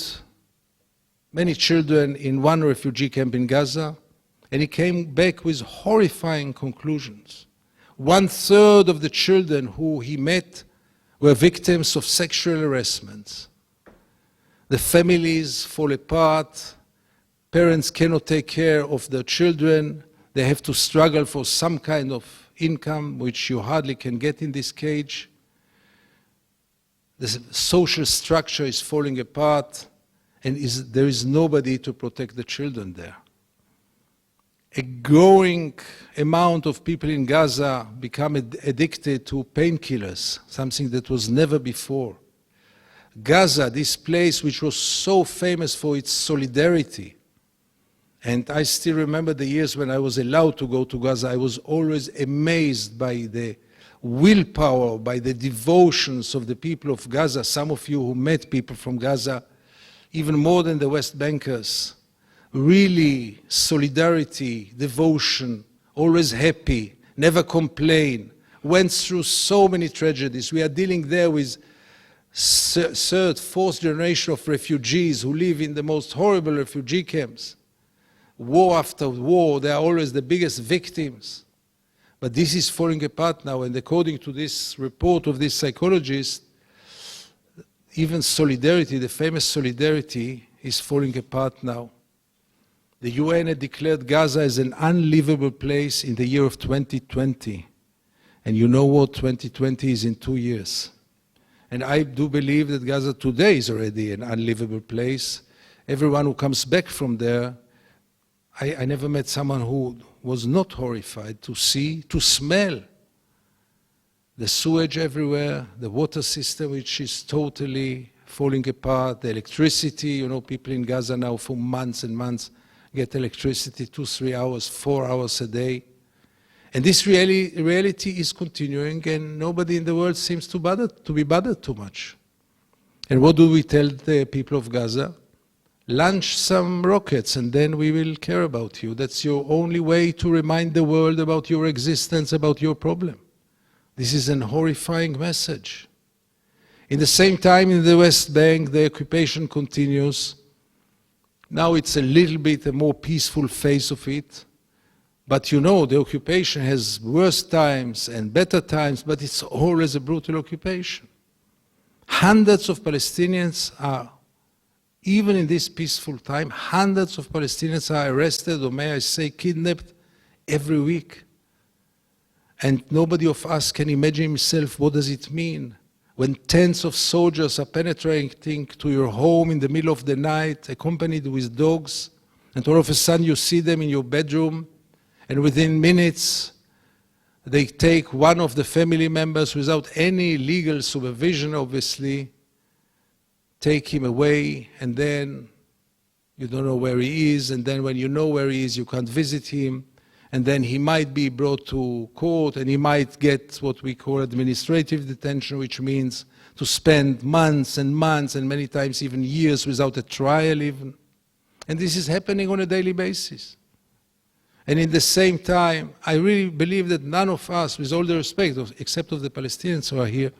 many children in one refugee camp in Gaza, and he came back with horrifying conclusions. 1/3 of the children who he met were victims of sexual harassment. The families fall apart. Parents cannot take care of their children. They have to struggle for some kind of income, which you hardly can get in this cage. The social structure is falling apart, and there is nobody to protect the children there. A growing amount of people in Gaza become addicted to painkillers, something that was never before. Gaza, this place which was so famous for its solidarity, and I still remember the years when I was allowed to go to Gaza. I was always amazed by the willpower, by the devotions of the people of Gaza. Some of you who met people from Gaza, even more than the West Bankers, really solidarity, devotion, always happy, never complain, went through so many tragedies. We are dealing there with third, fourth generation of refugees who live in the most horrible refugee camps. War after war, they are always the biggest victims. But this is falling apart now, and according to this report of this psychologist, even solidarity, the famous solidarity, is falling apart now. The UN had declared Gaza as an unlivable place in the year of 2020. And you know what 2020 is in 2 years. And I do believe that Gaza today is already an unlivable place. Everyone who comes back from there, I never met someone who was not horrified to see, to smell the sewage everywhere, the water system which is totally falling apart, the electricity. You know, people in Gaza now for months and months get electricity 2-3 hours, 4 hours a day. And this reality is continuing, and nobody in the world seems to be bothered too much. And what do we tell the people of Gaza? Launch some rockets and then we will care about you. That's your only way to remind the world about your existence, about your problem. This is an horrifying message. In the same time, in the West Bank, the occupation continues. Now it's a little bit a more peaceful phase of it. But you know, the occupation has worse times and better times, but it's always a brutal occupation. Hundreds of Palestinians are, even in this peaceful time, hundreds of Palestinians are arrested, or may I say kidnapped, every week. And nobody of us can imagine himself what does it mean when tens of soldiers are penetrating to your home in the middle of the night, accompanied with dogs, and all of a sudden you see them in your bedroom, and within minutes they take one of the family members without any legal supervision, obviously, take him away, and then you don't know where he is, and then when you know where he is, you can't visit him, and then he might be brought to court, and he might get what we call administrative detention, which means to spend months and months, and many times even years without a trial even. And this is happening on a daily basis. And in the same time, I really believe that none of us, with all the respect, except of the Palestinians who are here,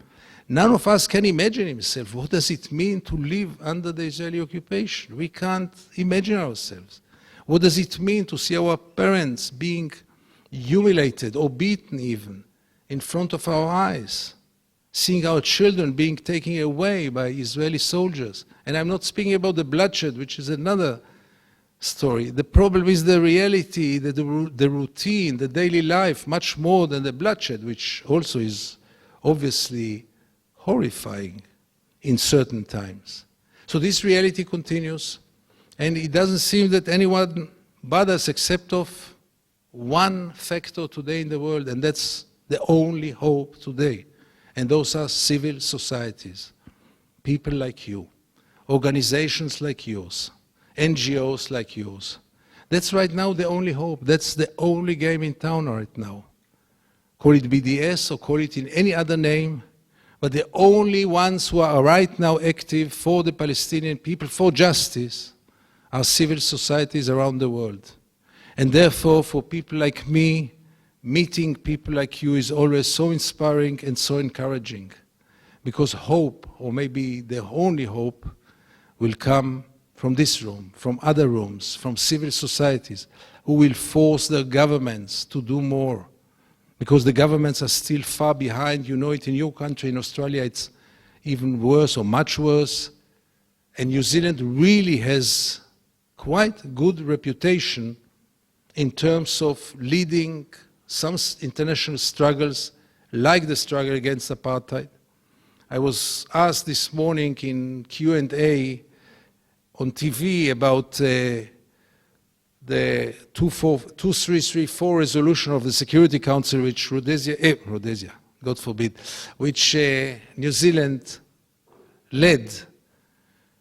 none of us can imagine himself. What does it mean to live under the Israeli occupation? We can't imagine ourselves. What does it mean to see our parents being humiliated or beaten even in front of our eyes? Seeing our children being taken away by Israeli soldiers. And I'm not speaking about the bloodshed, which is another story. The problem is the reality, the routine, the daily life, much more than the bloodshed, which also is obviously horrifying in certain times. So this reality continues, and it doesn't seem that anyone bothers except of one factor today in the world, and that's the only hope today. And those are civil societies, people like you, organizations like yours, NGOs like yours. That's right now the only hope. That's the only game in town right now. Call it BDS or call it in any other name, but the only ones who are right now active for the Palestinian people, for justice, are civil societies around the world. And therefore, for people like me, meeting people like you is always so inspiring and so encouraging, because hope, or maybe the only hope, will come from this room, from other rooms, from civil societies, who will force their governments to do more. Because the governments are still far behind. You know it in your country, in Australia, it's even worse or much worse. And New Zealand really has quite good reputation in terms of leading some international struggles, like the struggle against apartheid. I was asked this morning in Q&A on TV about the 2334 resolution of the Security Council, which Rhodesia, God forbid, which New Zealand led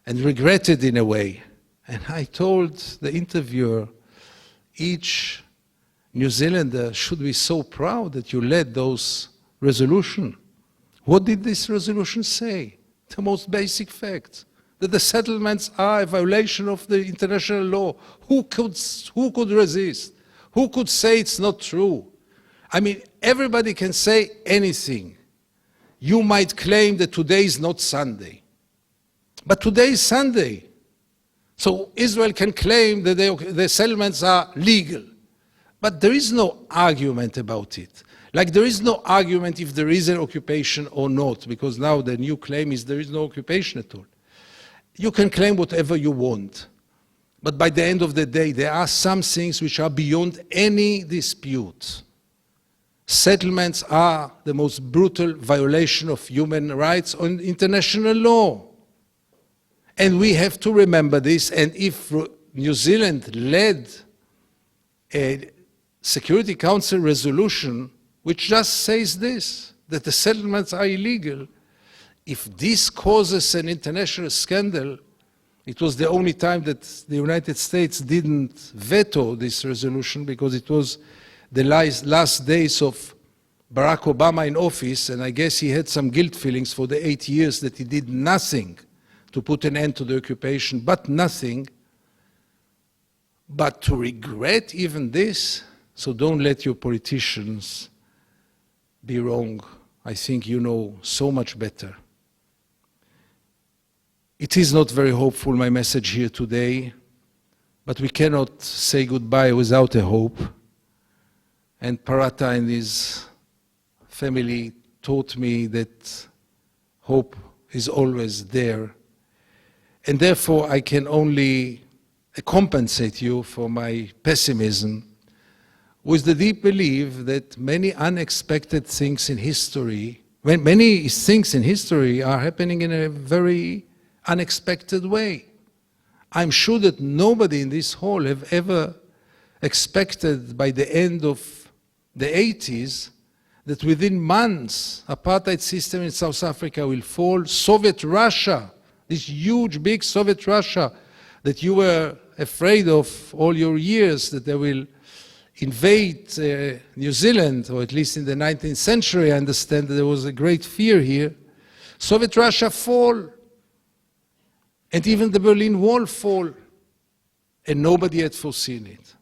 and regretted in a way. And I told the interviewer, each New Zealander should be so proud that you led those resolutions. What did this resolution say? The most basic facts. That the settlements are a violation of the international law. Who could resist? Who could say it's not true? I mean, everybody can say anything. You might claim that today is not Sunday. But today is Sunday. So Israel can claim that the settlements are legal. But there is no argument about it. Like there is no argument if there is an occupation or not, because now the new claim is there is no occupation at all. You can claim whatever you want, but by the end of the day, there are some things which are beyond any dispute. Settlements are the most brutal violation of human rights on international law. And we have to remember this, and if New Zealand led a Security Council resolution which just says this, that the settlements are illegal, if this causes an international scandal, it was the only time that the United States didn't veto this resolution, because it was the last days of Barack Obama in office, and I guess he had some guilt feelings for the 8 years that he did nothing to put an end to the occupation, but nothing. But to regret even this, so don't let your politicians be wrong. I think you know so much better. It is not very hopeful, my message here today, but we cannot say goodbye without a hope. And Parata and his family taught me that hope is always there. And therefore, I can only compensate you for my pessimism with the deep belief that many unexpected things in history, when many things in history are happening in a very unexpected way. I'm sure that nobody in this hall have ever expected by the end of the 80s that within months apartheid system in South Africa will fall. Soviet Russia, this huge big Soviet Russia that you were afraid of all your years, that they will invade New Zealand, or at least in the 19th century, I understand that there was a great fear here. Soviet Russia fall, and even the Berlin Wall fall, and nobody had foreseen it.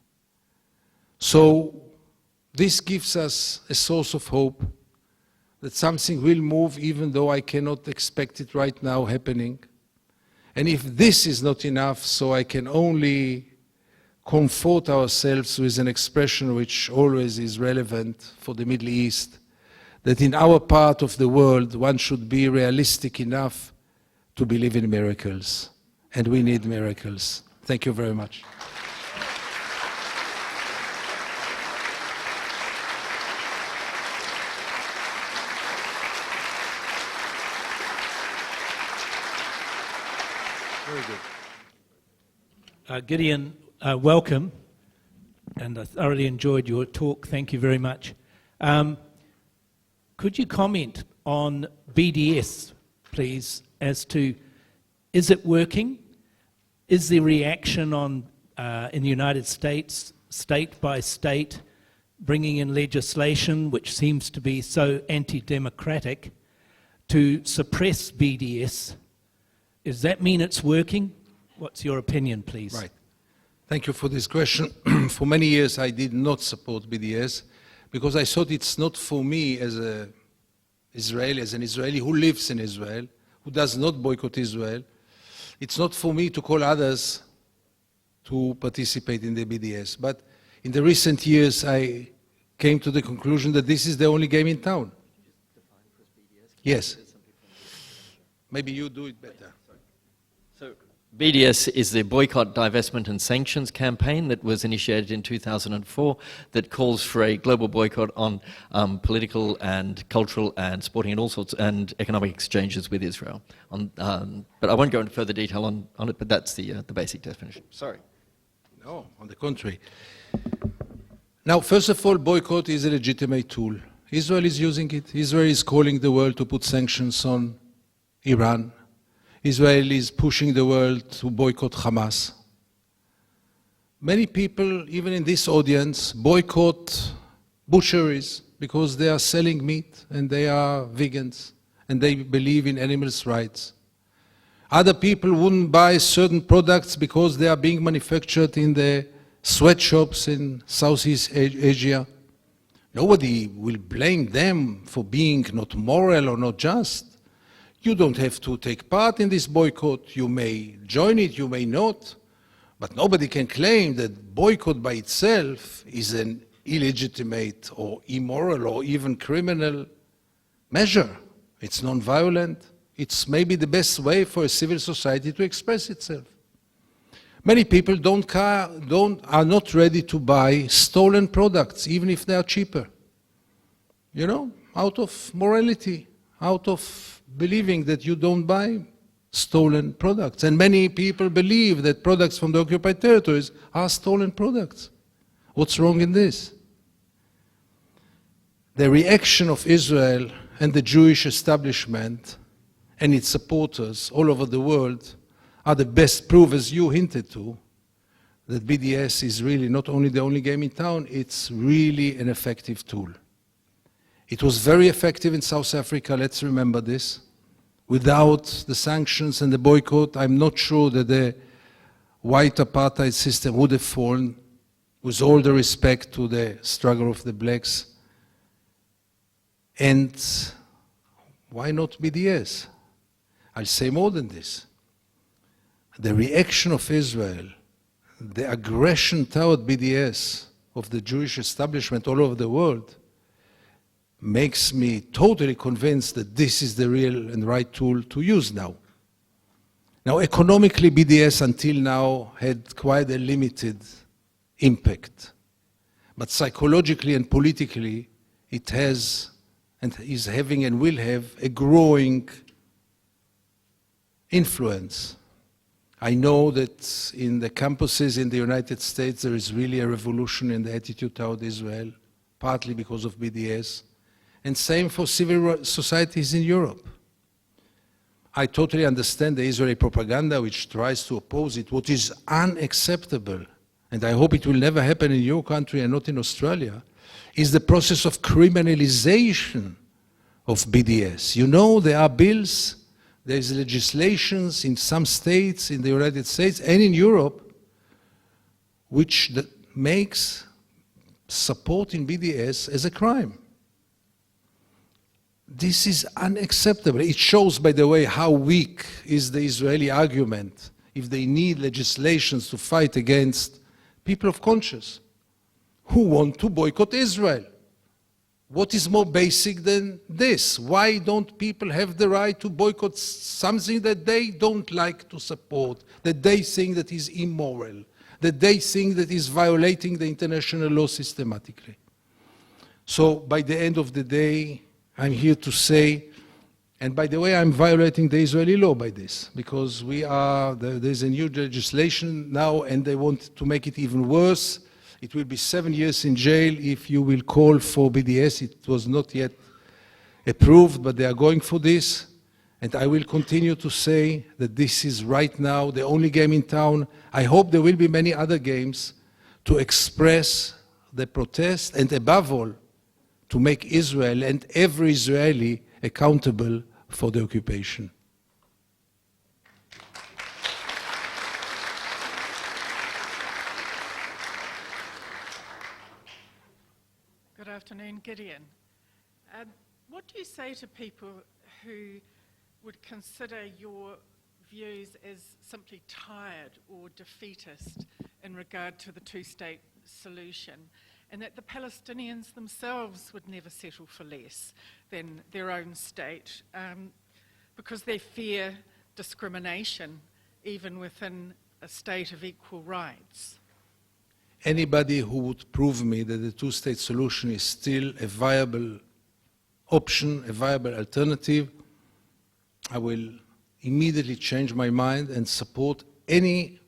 So this gives us a source of hope that something will move, even though I cannot expect it right now happening. And if this is not enough, so I can only comfort ourselves with an expression which always is relevant for the Middle East, that in our part of the world one should be realistic enough to believe in miracles. And we need miracles. Thank you very much. Very good. Gideon, welcome, and I thoroughly enjoyed your talk. Thank you very much. Could you comment on BDS, please, as to, is it working? Is the reaction on, in the United States, state by state, bringing in legislation which seems to be so anti-democratic to suppress BDS? Does that mean it's working? What's your opinion, please? Right. Thank you for this question. For many years I did not support BDS because I thought it's not for me as an Israeli who lives in Israel, who does not boycott Israel. It's not for me to call others to participate in the BDS. But in the recent years I came to the conclusion that this is the only game in town. Yes. Maybe you do it better. So BDS is the Boycott, Divestment and Sanctions campaign that was initiated in 2004 that calls for a global boycott on political and cultural and sporting and all sorts and economic exchanges with Israel. But I won't go into further detail on it, but that's the basic definition. Sorry. No, on the contrary. Now, first of all, boycott is a legitimate tool. Israel is using it. Israel is calling the world to put sanctions on Iran. Israel is pushing the world to boycott Hamas. Many people, even in this audience, boycott butcheries because they are selling meat and they are vegans and they believe in animals' rights. Other people wouldn't buy certain products because they are being manufactured in the sweatshops in Southeast Asia. Nobody will blame them for being not moral or not just. You don't have to take part in this boycott. You may join it, you may not. But nobody can claim that boycott by itself is an illegitimate or immoral or even criminal measure. It's non-violent. It's maybe the best way for a civil society to express itself. Many people are not ready to buy stolen products, even if they are cheaper. You know, out of morality, out of believing that you don't buy stolen products. And many people believe that products from the occupied territories are stolen products. What's wrong in this? The reaction of Israel and the Jewish establishment and its supporters all over the world are the best proof, as you hinted to, that BDS is really not only the only game in town, it's really an effective tool. It was very effective in South Africa, let's remember this. Without the sanctions and the boycott, I'm not sure that the white apartheid system would have fallen, with all the respect to the struggle of the blacks. And why not BDS? I'll say more than this. The reaction of Israel, the aggression toward BDS of the Jewish establishment all over the world, makes me totally convinced that this is the real and right tool to use now. Now, economically, BDS until now had quite a limited impact. But psychologically and politically, it has and is having and will have a growing influence. I know that in the campuses in the United States, there is really a revolution in the attitude toward Israel, partly because of BDS. And same for civil societies in Europe. I totally understand the Israeli propaganda which tries to oppose it. What is unacceptable, and I hope it will never happen in your country and not in Australia, is the process of criminalization of BDS. You know, there are bills, there is legislations in some states, in the United States and in Europe, which makes supporting BDS as a crime. This is unacceptable. It shows, by the way, how weak is the Israeli argument if they need legislations to fight against people of conscience who want to boycott Israel. What is more basic than this? Why don't people have the right to boycott something that they don't like to support, that they think that is immoral, that they think that is violating the international law systematically? So by the end of the day, I'm here to say, and by the way, I'm violating the Israeli law by this, because there's a new legislation now and they want to make it even worse. It will be 7 years in jail if you will call for BDS. It was not yet approved, but they are going for this. And I will continue to say that this is right now the only game in town. I hope there will be many other games to express the protest and above all, to make Israel and every Israeli accountable for the occupation. Good afternoon, Gideon. What do you say to people who would consider your views as simply tired or defeatist in regard to the two-state solution, and that the Palestinians themselves would never settle for less than their own state because they fear discrimination even within a state of equal rights? Anybody who would prove me that the two-state solution is still a viable option, a viable alternative, I will immediately change my mind and support any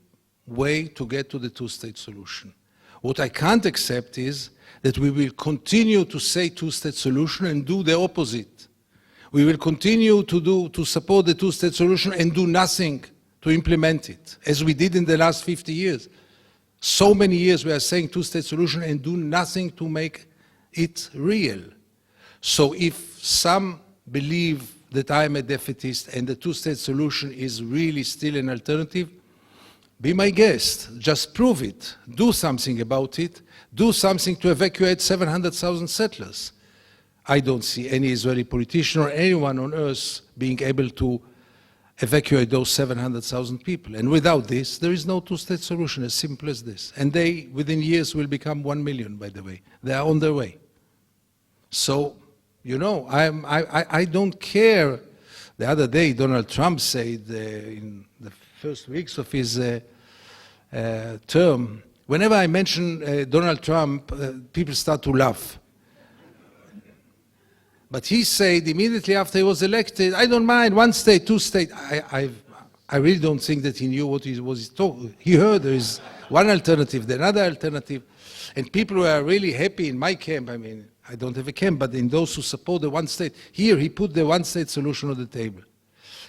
way to get to the two-state solution. What I can't accept is that we will continue to say two-state solution and do the opposite. We will continue to support the two-state solution and do nothing to implement it, as we did in the last 50 years. So many years we are saying two-state solution and do nothing to make it real. So if some believe that I am a defeatist and the two-state solution is really still an alternative, be my guest, just prove it, do something about it, do something to evacuate 700,000 settlers. I don't see any Israeli politician or anyone on earth being able to evacuate those 700,000 people. And without this, there is no two-state solution, as simple as this. And they, within years, will become 1 million, by the way. They are on their way. So, you know, I don't care. The other day, Donald Trump said in the first weeks of his term, whenever I mention Donald Trump, people start to laugh. But he said immediately after he was elected, I don't mind, one state, two state. I really don't think that he knew what he was talking. He heard there is one alternative, then another alternative. And people were really happy in my camp. I mean, I don't have a camp, but in those who support the one state, here he put the one state solution on the table.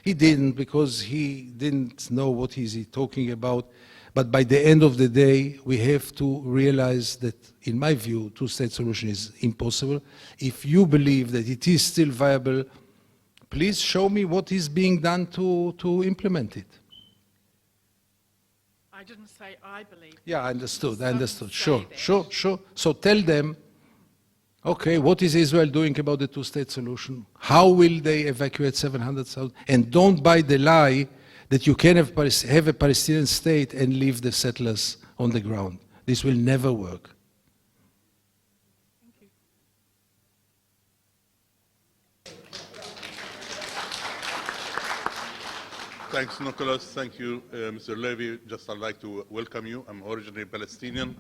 He didn't, because he didn't know what he's talking about. But by the end of the day, we have to realize that, in my view, two-state solution is impossible. If you believe that it is still viable, please show me what is being done to implement it. I didn't say I believe. Yeah, I understood. Some Sure, say that. sure. So tell them, okay, what is Israel doing about the two-state solution? How will they evacuate 700,000? And don't buy the lie that you can have a Palestinian state and leave the settlers on the ground. This will never work. Thanks, Nicholas. Thank you, Mr. Levy. Just I'd like to welcome you. I'm originally Palestinian.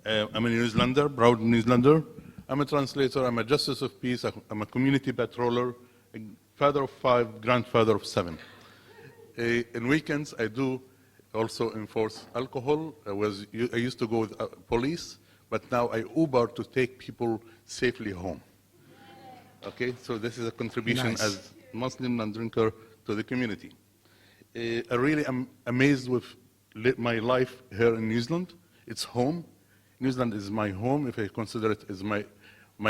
I'm a New Zealander, proud New Zealander. I'm a translator. I'm a justice of peace. I'm a community patroller, a father of 5, grandfather of 7. In weekends, I do also enforce alcohol. I used to go with police, but now I Uber to take people safely home. Okay, so this is a contribution Nice. as Muslim non-drinker to the community. I really am amazed with my life here in New Zealand. It's home. New Zealand is my home. If I consider it as my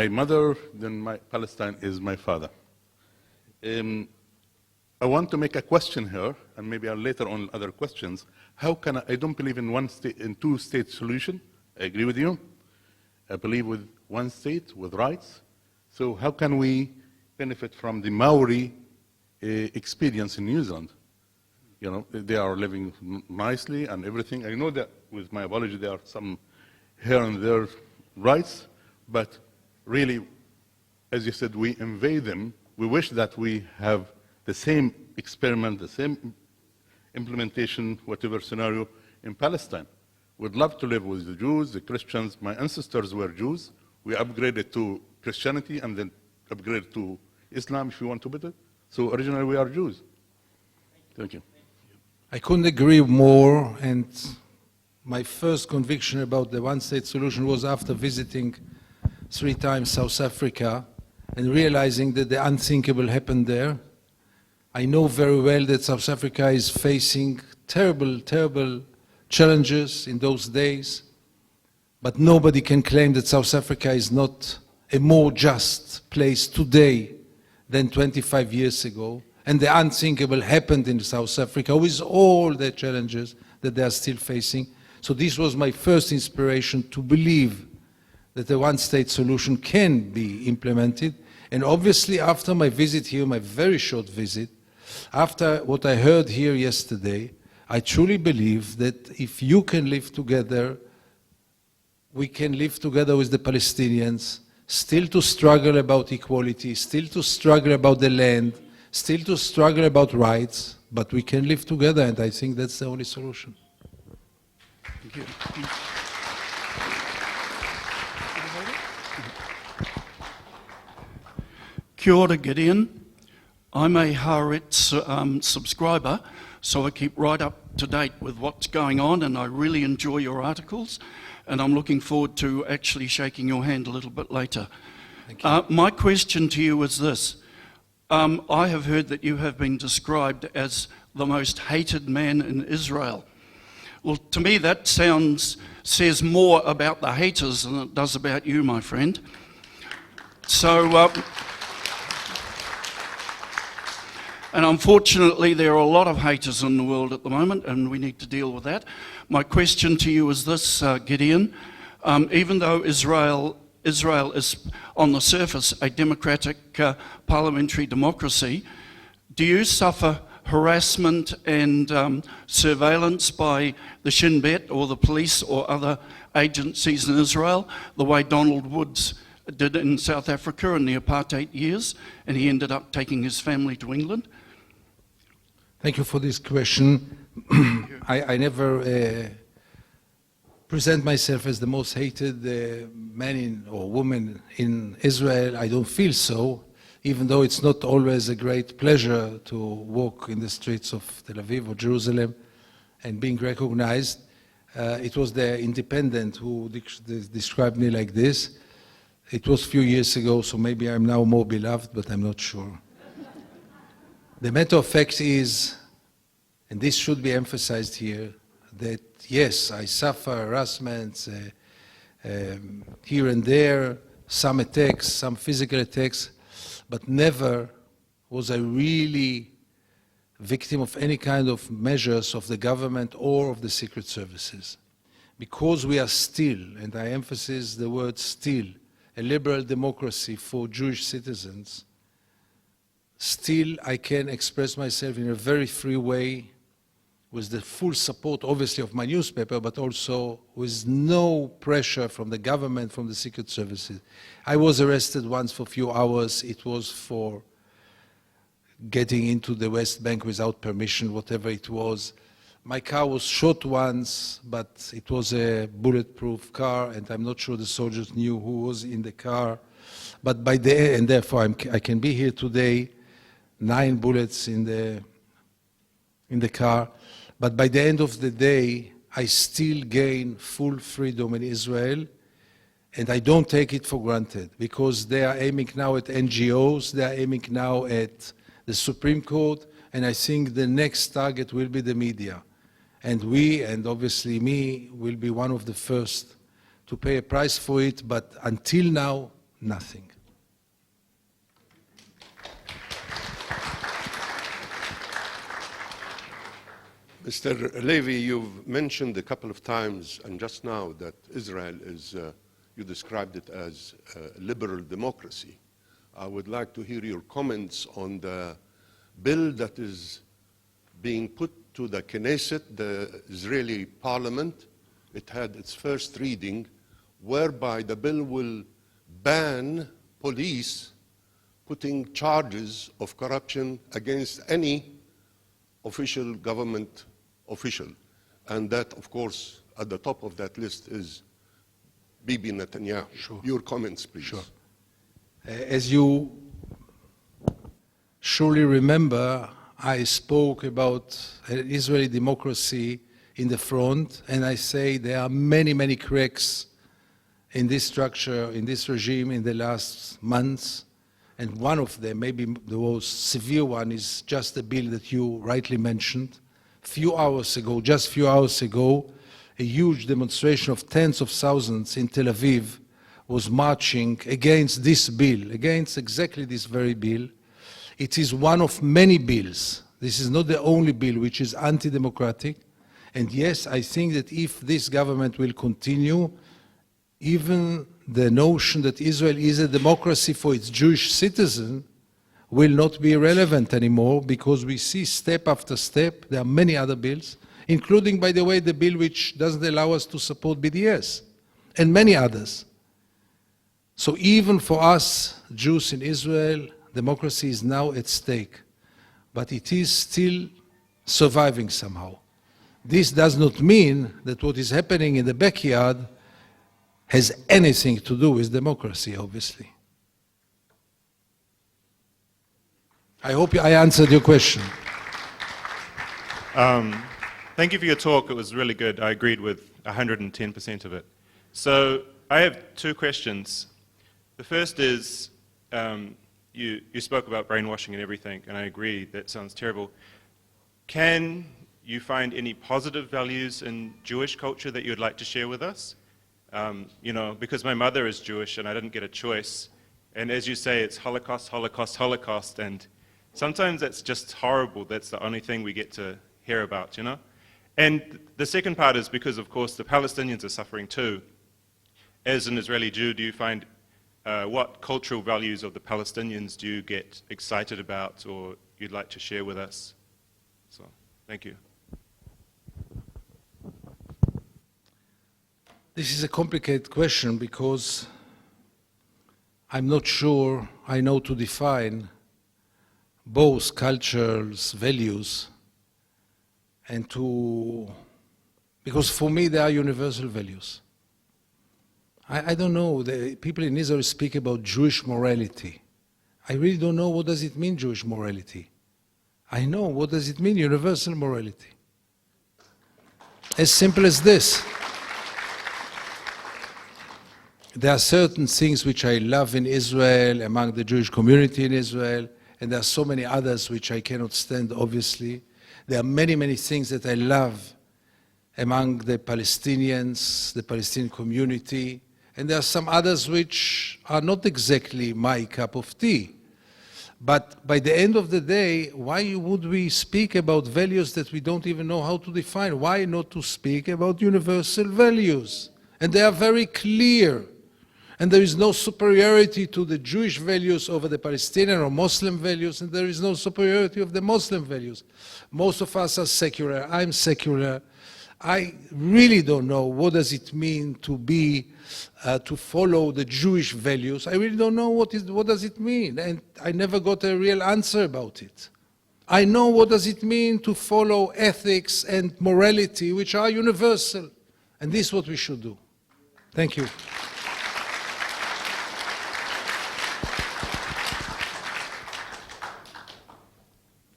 mother, then Palestine is my father. I want to make a question here, and maybe I'll later on other questions. How can I don't believe in two-state solution. I agree with you. I believe with one state, with rights. So how can we benefit from the Maori experience in New Zealand? You know, they are living nicely and everything. I know that with my apology, there are some here and there rights, but really, as you said, we invade them. We wish that we have the same experiment, the same implementation, whatever scenario in Palestine. We'd love to live with the Jews, the Christians. My ancestors were Jews. We upgraded to Christianity and then upgraded to Islam, if you want to put it. So originally we are Jews. Thank you. I couldn't agree more, and my first conviction about the one-state solution was after visiting 3 times South Africa and realizing that the unthinkable happened there. I know very well that South Africa is facing terrible, terrible challenges in those days, but nobody can claim that South Africa is not a more just place today than 25 years ago. And the unthinkable happened in South Africa with all the challenges that they are still facing. So this was my first inspiration to believe that the one-state solution can be implemented. And obviously after my visit here, my very short visit, after what I heard here yesterday, I truly believe that if you can live together, we can live together with the Palestinians, still to struggle about equality, still to struggle about the land, still to struggle about rights, but we can live together, and I think that's the only solution. Thank you. Kia ora, Gideon. I'm a Haaretz subscriber, so I keep right up to date with what's going on, and I really enjoy your articles, and I'm looking forward to actually shaking your hand a little bit later. Thank you. My question to you is this. I have heard that you have been described as the most hated man in Israel. Well, to me that says more about the haters than it does about you, my friend. So, and unfortunately there are a lot of haters in the world at the moment, and we need to deal with that. My question to you is this, Gideon. Even though Israel is on the surface a democratic parliamentary democracy, do you suffer harassment and surveillance by the Shin Bet or the police or other agencies in Israel, the way Donald Woods did in South Africa in the apartheid years, and he ended up taking his family to England? Thank you for this question. I never present myself as the most hated man or woman in Israel. I don't feel so, even though it's not always a great pleasure to walk in the streets of Tel Aviv or Jerusalem and being recognized. It was the Independent who described me like this. It was a few years ago, so maybe I'm now more beloved, but I'm not sure. The matter of fact is, and this should be emphasized here, that, yes, I suffer harassment here and there, some attacks, some physical attacks, but never was I really victim of any kind of measures of the government or of the secret services. Because we are still, and I emphasize the word still, a liberal democracy for Jewish citizens, still I can express myself in a very free way with the full support, obviously, of my newspaper, but also with no pressure from the government, from the secret services. I was arrested once for a few hours. It was for getting into the West Bank without permission, whatever it was. My car was shot once, but it was a bulletproof car, and I'm not sure the soldiers knew who was in the car. But by the end, and therefore I can be here today, 9 bullets in the car. But by the end of the day, I still gain full freedom in Israel, and I don't take it for granted, because they are aiming now at NGOs, they are aiming now at the Supreme Court, and I think the next target will be the media. And we, and obviously me, will be one of the first to pay a price for it, but until now, nothing. Mr. Levy, you've mentioned a couple of times, and just now, that Israel is, you described it as a liberal democracy. I would like to hear your comments on the bill that is being put to the Knesset, the Israeli parliament. It had its first reading, whereby the bill will ban police putting charges of corruption against any official government official. And that, of course, at the top of that list is Bibi Netanyahu. Sure. Your comments, please. Sure. As you surely remember, I spoke about an Israeli democracy in the front, and I say there are many, many cracks in this structure, in this regime in the last months. And one of them, maybe the most severe one, is just the bill that you rightly mentioned. Few hours ago, just few hours ago, a huge demonstration of tens of thousands in Tel Aviv was marching against this bill, against exactly this very bill. It is one of many bills. This is not the only bill which is anti-democratic. And yes, I think that if this government will continue, even the notion that Israel is a democracy for its Jewish citizens will not be relevant anymore, because we see step after step, there are many other bills, including, by the way, the bill which doesn't allow us to support BDS, and many others. So even for us, Jews in Israel, democracy is now at stake, but it is still surviving somehow. This does not mean that what is happening in the backyard has anything to do with democracy, obviously. I hope I answered your question. Thank you for your talk. It was really good. I agreed with 110% of it. So I have 2 questions. The first is, you spoke about brainwashing and everything, and I agree, that sounds terrible. Can you find any positive values in Jewish culture that you would like to share with us? You know, because my mother is Jewish and I didn't get a choice. And as you say, it's Holocaust, Holocaust, Holocaust, and sometimes that's just horrible. That's the only thing we get to hear about, you know? And the second part is because, of course, the Palestinians are suffering too. As an Israeli Jew, do you find, what cultural values of the Palestinians do you get excited about or you'd like to share with us? So, thank you. This is a complicated question, because I'm not sure I know to define both cultures, values, and because for me they are universal values. I don't know, the people in Israel speak about Jewish morality. I really don't know what does it mean, Jewish morality. I know what does it mean, universal morality. As simple as this. There are certain things which I love in Israel, among the Jewish community in Israel, and there are so many others which I cannot stand, obviously. There are many, many things that I love among the Palestinians, the Palestinian community, and there are some others which are not exactly my cup of tea. But by the end of the day, why would we speak about values that we don't even know how to define? Why not to speak about universal values? And they are very clear. And there is no superiority to the Jewish values over the Palestinian or Muslim values, and there is no superiority of the Muslim values. Most of us are secular. I'm secular. I really don't know what does it mean to be, to follow the Jewish values. I really don't know what does it mean, and I never got a real answer about it. I know what does it mean to follow ethics and morality, which are universal, and this is what we should do. Thank you.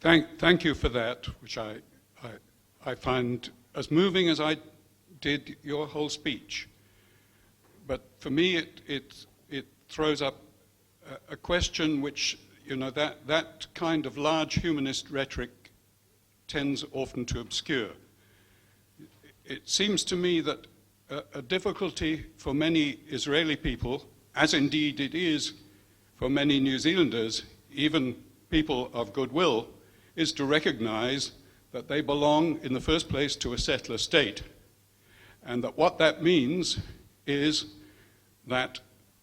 Thank you for that, which I find as moving as I did your whole speech. But for me, it throws up a question which, that kind of large humanist rhetoric tends often to obscure. It seems to me that a difficulty for many Israeli people, as indeed it is for many New Zealanders, even people of goodwill, is to recognize that they belong in the first place to a settler state, and that what that means is that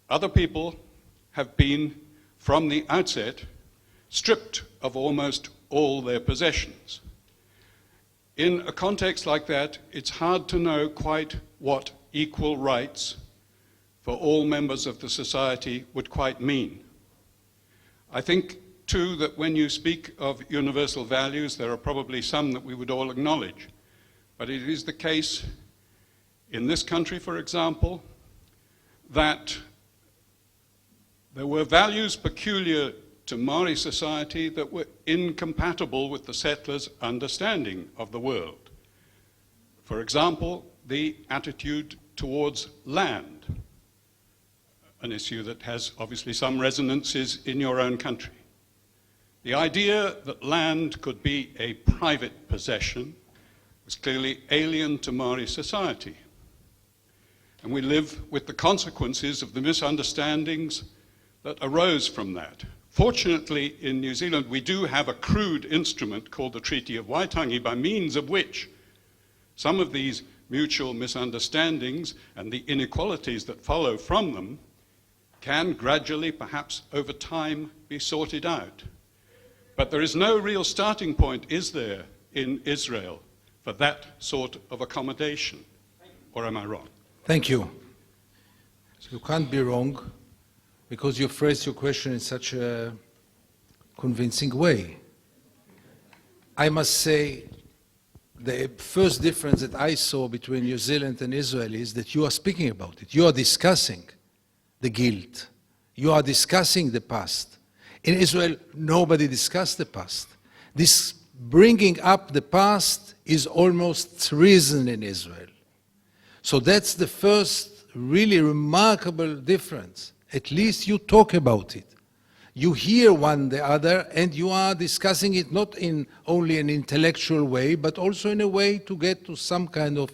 other people have been, from the outset, stripped of almost all their possessions. In a context like that, it's hard to know quite what equal rights for all members of the society would quite mean. I think too, that when you speak of universal values, there are probably some that we would all acknowledge. But it is the case in this country, for example, that there were values peculiar to Maori society that were incompatible with the settlers' understanding of the world. For example, the attitude towards land, an issue that has obviously some resonances in your own country. The idea that land could be a private possession was clearly alien to Maori society. And we live with the consequences of the misunderstandings that arose from that. Fortunately, in New Zealand, we do have a crude instrument called the Treaty of Waitangi, by means of which some of these mutual misunderstandings and the inequalities that follow from them can gradually, perhaps over time, be sorted out. But there is no real starting point, is there, in Israel for that sort of accommodation? Or am I wrong? Thank you. So you can't be wrong, because you phrased your question in such a convincing way. I must say, the first difference that I saw between New Zealand and Israel is that you are speaking about it. You are discussing the guilt. You are discussing the past. In Israel, nobody discussed the past. This bringing up the past is almost treason in Israel. So that's the first really remarkable difference. At least you talk about it. You hear one the other, and you are discussing it not in only an intellectual way, but also in a way to get to some kind of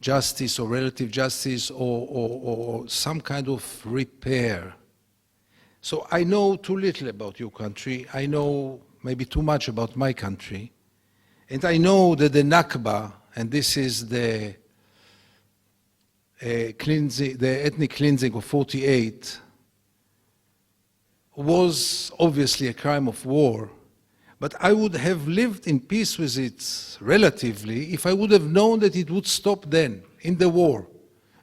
justice or relative justice or some kind of repair. So I know too little about your country. I know maybe too much about my country. And I know that the Nakba, and this is the ethnic cleansing of 48, was obviously a crime of war. But I would have lived in peace with it relatively if I would have known that it would stop then, in the war.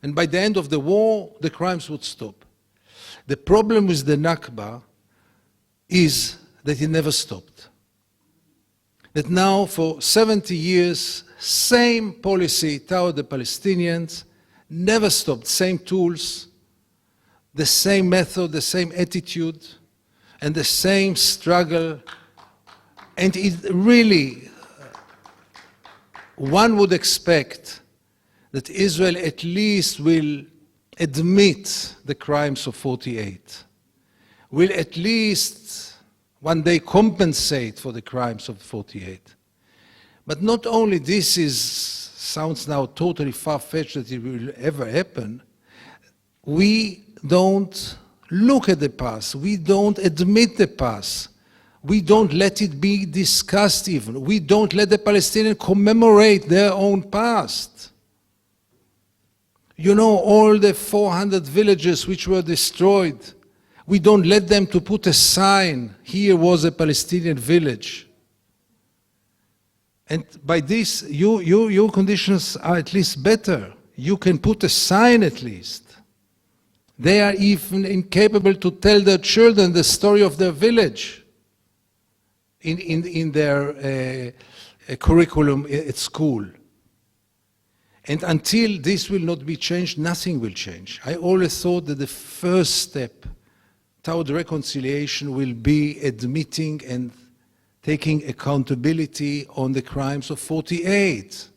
And by the end of the war, the crimes would stop. The problem with the Nakba is that it never stopped. That now for 70 years, same policy toward the Palestinians, never stopped, same tools, the same method, the same attitude, and the same struggle. And it really, one would expect that Israel at least will admit the crimes of 48, will at least one day compensate for the crimes of 48. But not only this is sounds now totally far-fetched that it will ever happen, we don't look at the past. We don't admit the past. We don't let it be discussed even. We don't let the Palestinians commemorate their own past. You know, all the 400 villages which were destroyed, we don't let them to put a sign, here was a Palestinian village. And by this, your conditions are at least better. You can put a sign at least. They are even incapable to tell their children the story of their village in their curriculum at school. And until this will not be changed, nothing will change. I always thought that the first step toward reconciliation will be admitting and taking accountability on the crimes of 48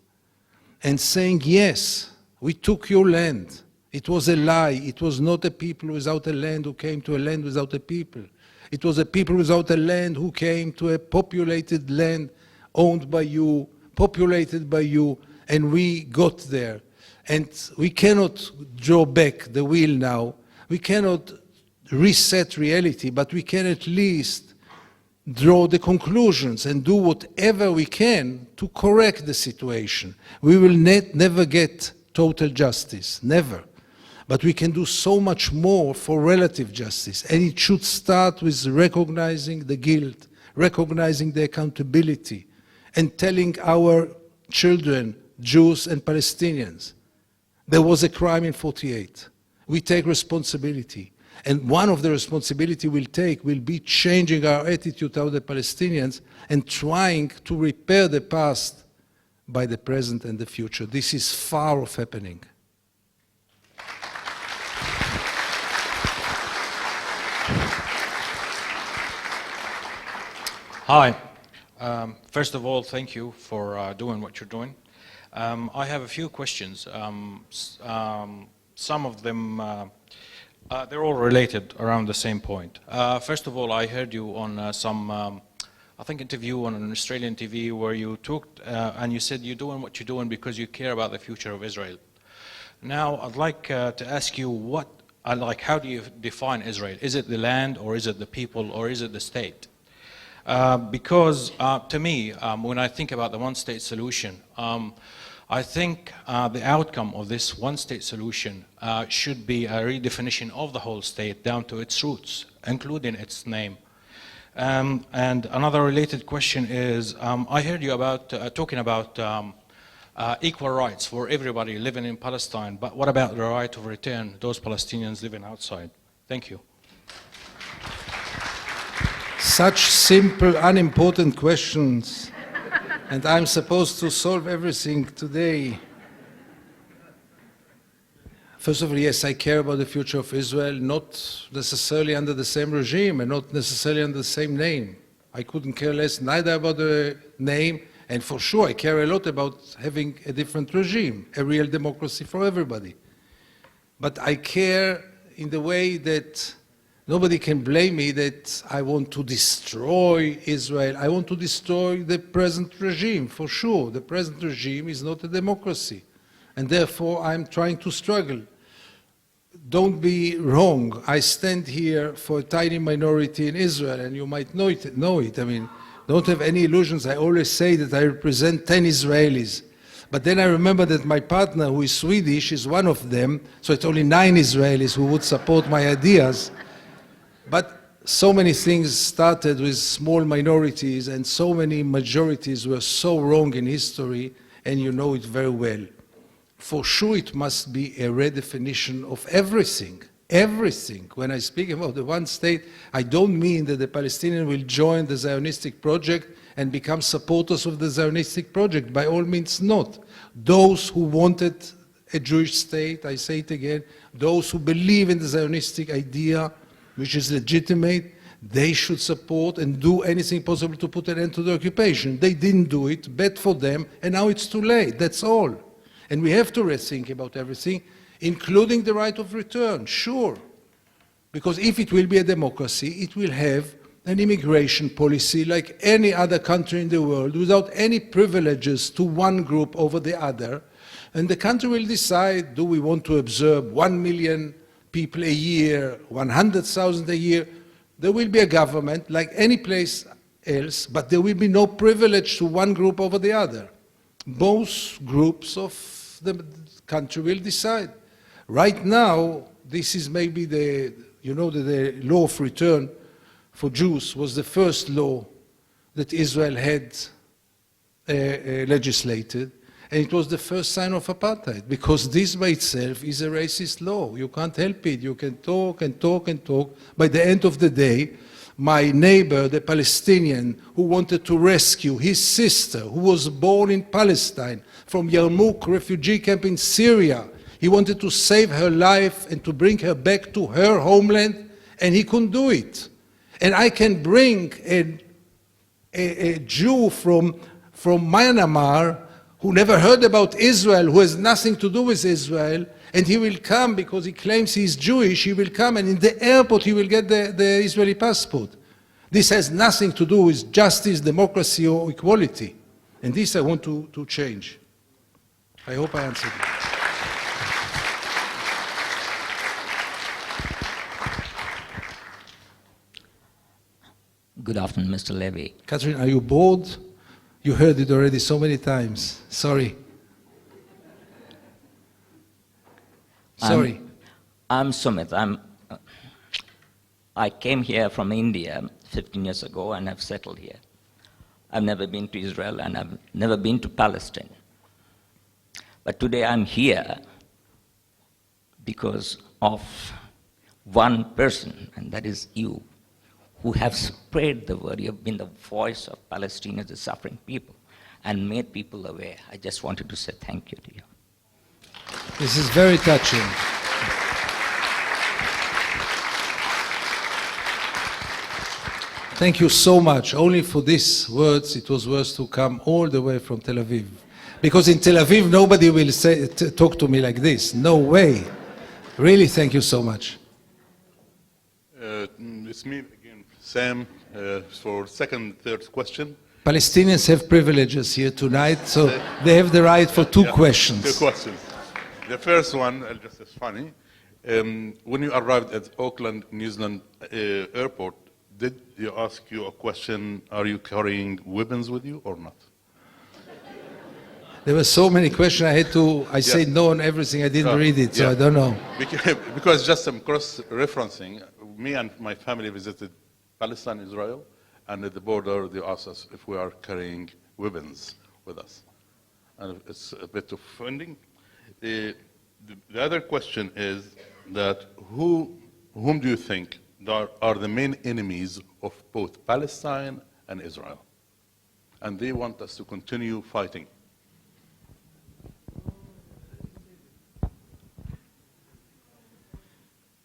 and saying, yes, we took your land. It was a lie. It was not a people without a land who came to a land without a people. It was a people without a land who came to a populated land owned by you, populated by you, and we got there. And we cannot draw back the wheel now. We cannot reset reality, but we can at least draw the conclusions and do whatever we can to correct the situation. We will never get total justice, never. But we can do so much more for relative justice, and it should start with recognizing the guilt, recognizing the accountability, and telling our children, Jews and Palestinians, there was a crime in 48. We take responsibility. And one of the responsibility we'll take will be changing our attitude toward the Palestinians and trying to repair the past by the present and the future. This is far off happening. Hi. First of all, thank you for doing what you're doing. I have a few questions. Some of them, they're all related around the same point. First of all, I heard you on some, I think, interview on an Australian TV where you talked and you said you're doing what you're doing because you care about the future of Israel. Now, I'd like to ask you how do you define Israel? Is it the land, or is it the people, or is it the state? Because to me, when I think about the one-state solution, I think the outcome of this one-state solution should be a redefinition of the whole state down to its roots, including its name. And another related question is, I heard you about talking about equal rights for everybody living in Palestine, but what about the right of return, those Palestinians living outside? Thank you. Such simple, unimportant questions, and I'm supposed to solve everything today. First of all, yes, I care about the future of Israel, not necessarily under the same regime and not necessarily under the same name. I couldn't care less neither about the name, and for sure I care a lot about having a different regime, a real democracy for everybody. But I care in the way that nobody can blame me that I want to destroy Israel. I want to destroy the present regime, for sure. The present regime is not a democracy, and therefore I'm trying to struggle. Don't be wrong. I stand here for a tiny minority in Israel, and you might know it. I mean, don't have any illusions. I always say that I represent 10 Israelis. But then I remember that my partner, who is Swedish, is one of them, so it's only 9 Israelis who would support my ideas. But so many things started with small minorities, and so many majorities were so wrong in history, and you know it very well. For sure it must be a redefinition of everything, everything. When I speak about the one state, I don't mean that the Palestinians will join the Zionistic project and become supporters of the Zionistic project. By all means not. Those who wanted a Jewish state, I say it again, those who believe in the Zionistic idea, which is legitimate, they should support and do anything possible to put an end to the occupation. They didn't do it, bad for them, and now it's too late, that's all. And we have to rethink about everything, including the right of return, sure. Because if it will be a democracy, it will have an immigration policy like any other country in the world without any privileges to one group over the other. And the country will decide, do we want to observe 1 million people a year, 100,000 a year? There will be a government like any place else, but there will be no privilege to one group over the other. Both groups of the country will decide. Right now, this is maybe the law of return for Jews was the first law that Israel had legislated, and it was the first sign of apartheid, because this by itself is a racist law. You can't help it. You can talk and talk and talk. By the end of the day, my neighbor, the Palestinian, who wanted to rescue his sister, who was born in Palestine, from Yarmouk refugee camp in Syria, he wanted to save her life and to bring her back to her homeland, and he couldn't do it. And I can bring a Jew from Myanmar who never heard about Israel, who has nothing to do with Israel, and he will come because he claims he's Jewish. He will come, and in the airport he will get the Israeli passport. This has nothing to do with justice, democracy, or equality. And this I want to change. I hope I answered it. Good afternoon, Mr. Levy. Catherine, are you bored? You heard it already so many times. Sorry. Sorry. I'm Sumit. I came here from India 15 years ago and have settled here. I've never been to Israel and I've never been to Palestine. But today I'm here because of one person, and that is you, who have spread the word. You've been the voice of Palestinians, the suffering people, and made people aware. I just wanted to say thank you to you. This is very touching. Thank you so much. Only for these words, it was worth to come all the way from Tel Aviv. Because in Tel Aviv, nobody will talk to me like this. No way. Really, thank you so much. It's me again, Sam, for second, third question. Palestinians have privileges here tonight, so they have the right for two questions. Two questions. The first one, just as funny, when you arrived at Auckland, New Zealand airport, did you ask you a question, are you carrying weapons with you or not? There were so many questions, I said no on everything, I didn't read it, so I don't know. Because just some cross-referencing, me and my family visited Palestine, Israel, and at the border they asked us if we are carrying weapons with us. And it's a bit offending. The other question is that whom do you think are the main enemies of both Palestine and Israel? And they want us to continue fighting.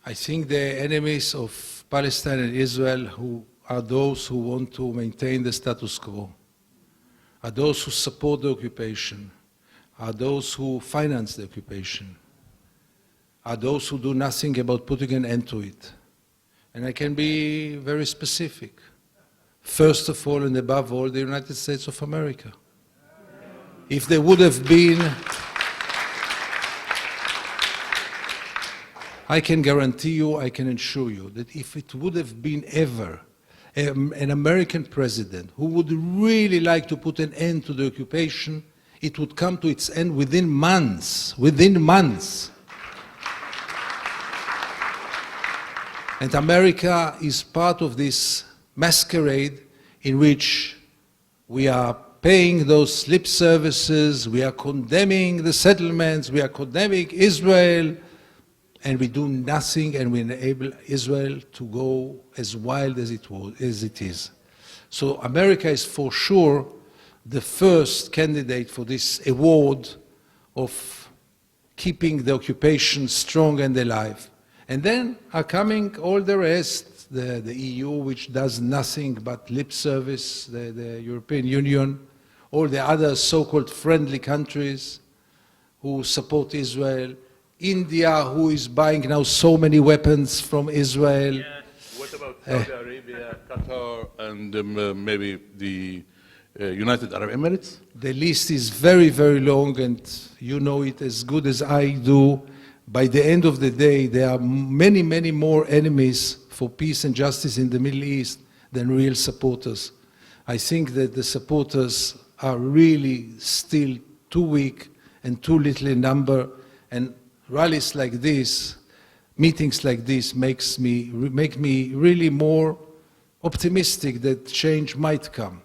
I think the enemies of Palestine and Israel who are those who want to maintain the status quo, are those who support the occupation, are those who finance the occupation, are those who do nothing about putting an end to it. And I can be very specific. First of all and above all, the United States of America. If there would have been, I can guarantee you, I can assure you, that if it would have been ever an American president who would really like to put an end to the occupation, it would come to its end within months, And America is part of this masquerade in which we are paying those lip services, we are condemning the settlements, we are condemning Israel, and we do nothing, and we enable Israel to go as wild as it is. So America is for sure the first candidate for this award of keeping the occupation strong and alive. And then are coming all the rest, the EU, which does nothing but lip service, the European Union, all the other so-called friendly countries who support Israel, India, who is buying now so many weapons from Israel. What about Saudi Arabia, Qatar, and maybe the United Arab Emirates? The list is very, very long, and you know it as good as I do. By the end of the day, there are many, many more enemies for peace and justice in the Middle East than real supporters. I think that the supporters are really still too weak and too little in number, and rallies like this, meetings like this make me really more optimistic that change might come.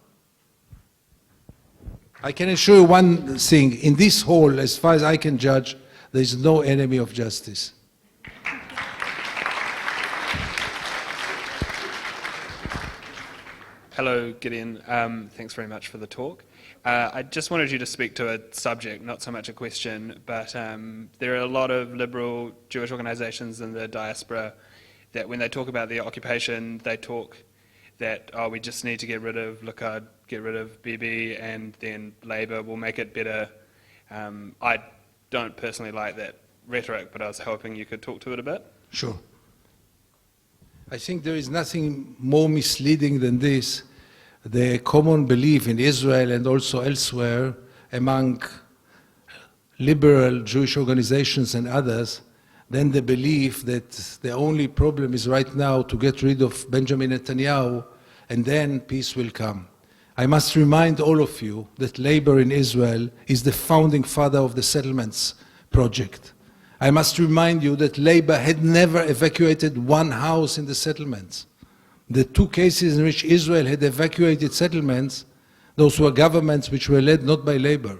I can assure you one thing, in this hall, as far as I can judge, there is no enemy of justice. Hello, Gideon. Thanks very much for the talk. I just wanted you to speak to a subject, not so much a question, but there are a lot of liberal Jewish organizations in the diaspora that when they talk about the occupation, they talk that, oh, we just need to get rid of Lakad, get rid of Bibi, and then Labour will make it better. I don't personally like that rhetoric, but I was hoping you could talk to it a bit. Sure. I think there is nothing more misleading than this. The common belief in Israel and also elsewhere among liberal Jewish organizations and others, then the belief that the only problem is right now to get rid of Benjamin Netanyahu and then peace will come. I must remind all of you that labor in Israel is the founding father of the settlements project. I must remind you that labor had never evacuated one house in the settlements. The two cases in which Israel had evacuated settlements, those were governments which were led not by labor.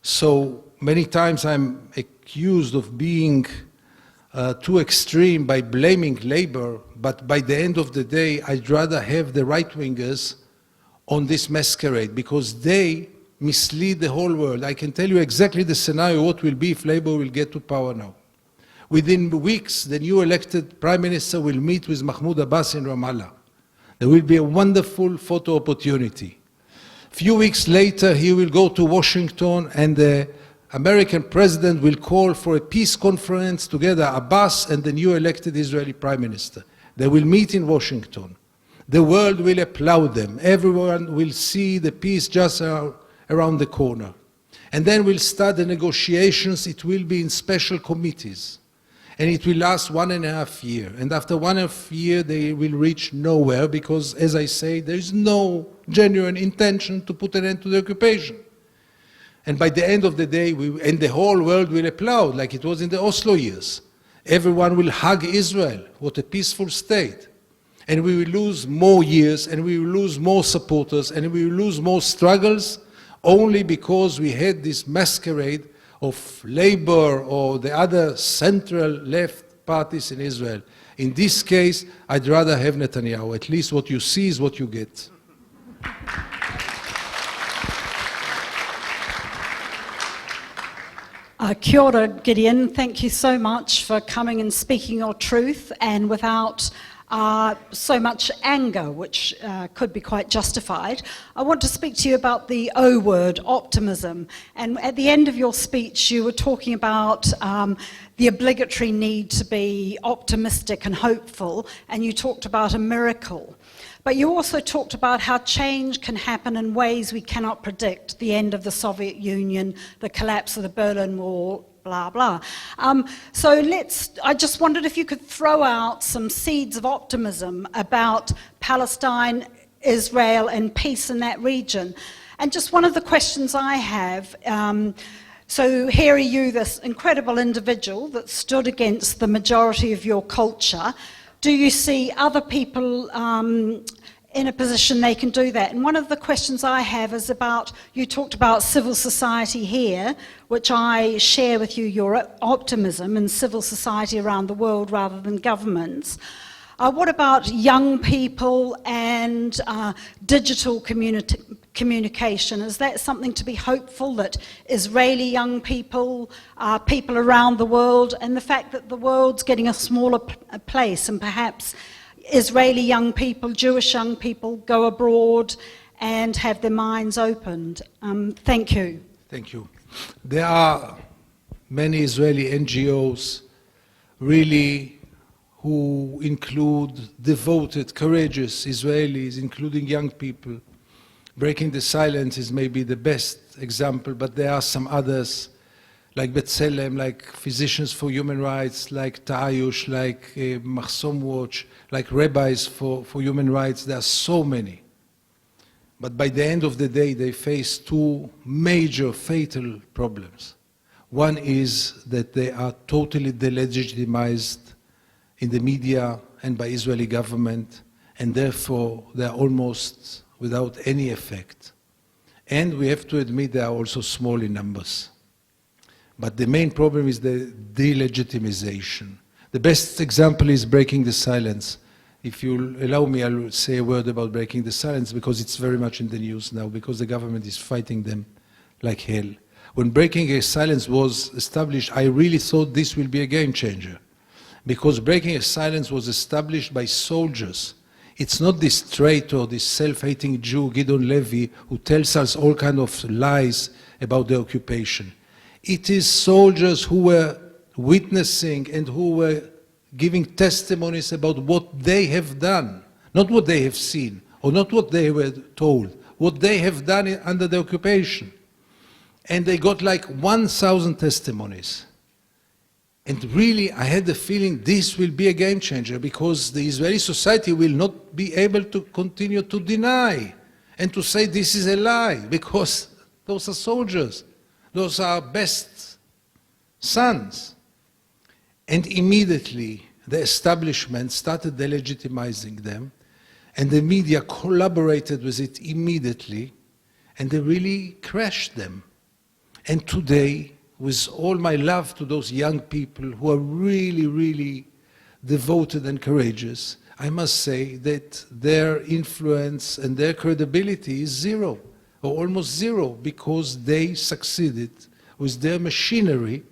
So many times I'm accused of being too extreme by blaming labor, but by the end of the day, I'd rather have the right-wingers on this masquerade because they mislead the whole world. I can tell you exactly the scenario, what will be if labor will get to power now. Within weeks, the new elected Prime Minister will meet with Mahmoud Abbas in Ramallah. There will be a wonderful photo opportunity. A few weeks later, he will go to Washington and the American president will call for a peace conference together, Abbas and the new elected Israeli Prime Minister. They will meet in Washington. The world will applaud them. Everyone will see the peace just around the corner. And then we'll start the negotiations. It will be in special committees. And it will last 1.5 years. And after 1.5 years, they will reach nowhere because, as I say, there is no genuine intention to put an end to the occupation. And by the end of the day, and the whole world will applaud, like it was in the Oslo years. Everyone will hug Israel. What a peaceful state. And we will lose more years, and we will lose more supporters, and we will lose more struggles, only because we had this masquerade of Labour or the other central left parties in Israel. In this case, I'd rather have Netanyahu. At least what you see is what you get. Kia ora, Gideon. Thank you so much for coming and speaking your truth and without so much anger, which could be quite justified. I want to speak to you about the O word, optimism. And at the end of your speech, you were talking about the obligatory need to be optimistic and hopeful, and you talked about a miracle. But you also talked about how change can happen in ways we cannot predict, the end of the Soviet Union, the collapse of the Berlin Wall, blah, blah. I just wondered if you could throw out some seeds of optimism about Palestine, Israel, and peace in that region. And just one of the questions I have, so here are you, this incredible individual that stood against the majority of your culture. Do you see other people in a position they can do that? And one of the questions I have is about, you talked about civil society here, which I share with you, your optimism in civil society around the world rather than governments. What about young people and digital communication? Is that something to be hopeful, that Israeli young people, people around the world, and the fact that the world's getting a smaller place and perhaps Israeli young people, Jewish young people go abroad and have their minds opened? Thank you. Thank you. There are many Israeli NGOs really who include devoted, courageous Israelis, including young people. Breaking the Silence is maybe the best example, but there are some others, like B'Tselem, like Physicians for Human Rights, like Ta'ayush, like Mahsom Watch, like Rabbis for Human Rights. There are so many. But by the end of the day, they face two major fatal problems. One is that they are totally delegitimized in the media and by Israeli government, and therefore they are almost without any effect. And we have to admit they are also small in numbers. But the main problem is the delegitimization. The best example is Breaking the Silence. If you allow me, I'll say a word about Breaking the Silence because it's very much in the news now, because the government is fighting them like hell. When Breaking the Silence was established, I really thought this will be a game changer, because Breaking the Silence was established by soldiers. It's not this traitor, this self-hating Jew, Gideon Levy, who tells us all kinds of lies about the occupation. It is soldiers who were witnessing and who were giving testimonies about what they have done, not what they have seen, or not what they were told, what they have done under the occupation. And they got like 1,000 testimonies. And really, I had the feeling this will be a game changer, because the Israeli society will not be able to continue to deny and to say this is a lie, because those are soldiers. Those are best sons. And immediately, the establishment started delegitimizing them, and the media collaborated with it immediately, and they really crashed them. And today, with all my love to those young people who are really, really devoted and courageous, I must say that their influence and their credibility is zero, or almost zero, because they succeeded with their machinery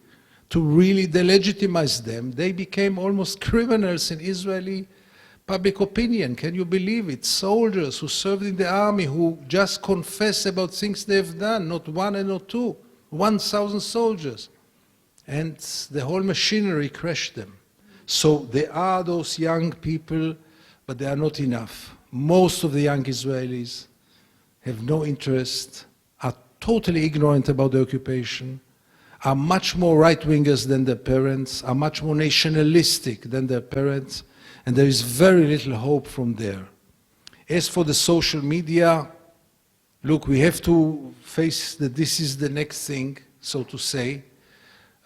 to really delegitimize them. They became almost criminals in Israeli public opinion. Can you believe it? Soldiers who served in the army, who just confess about things they've done, not one and not two. 1,000 soldiers, and the whole machinery crushed them. So there are those young people, but they are not enough. Most of the young Israelis have no interest, are totally ignorant about the occupation, are much more right-wingers than their parents, are much more nationalistic than their parents, and there is very little hope from there. As for the social media, look, we have to face that this is the next thing, so to say,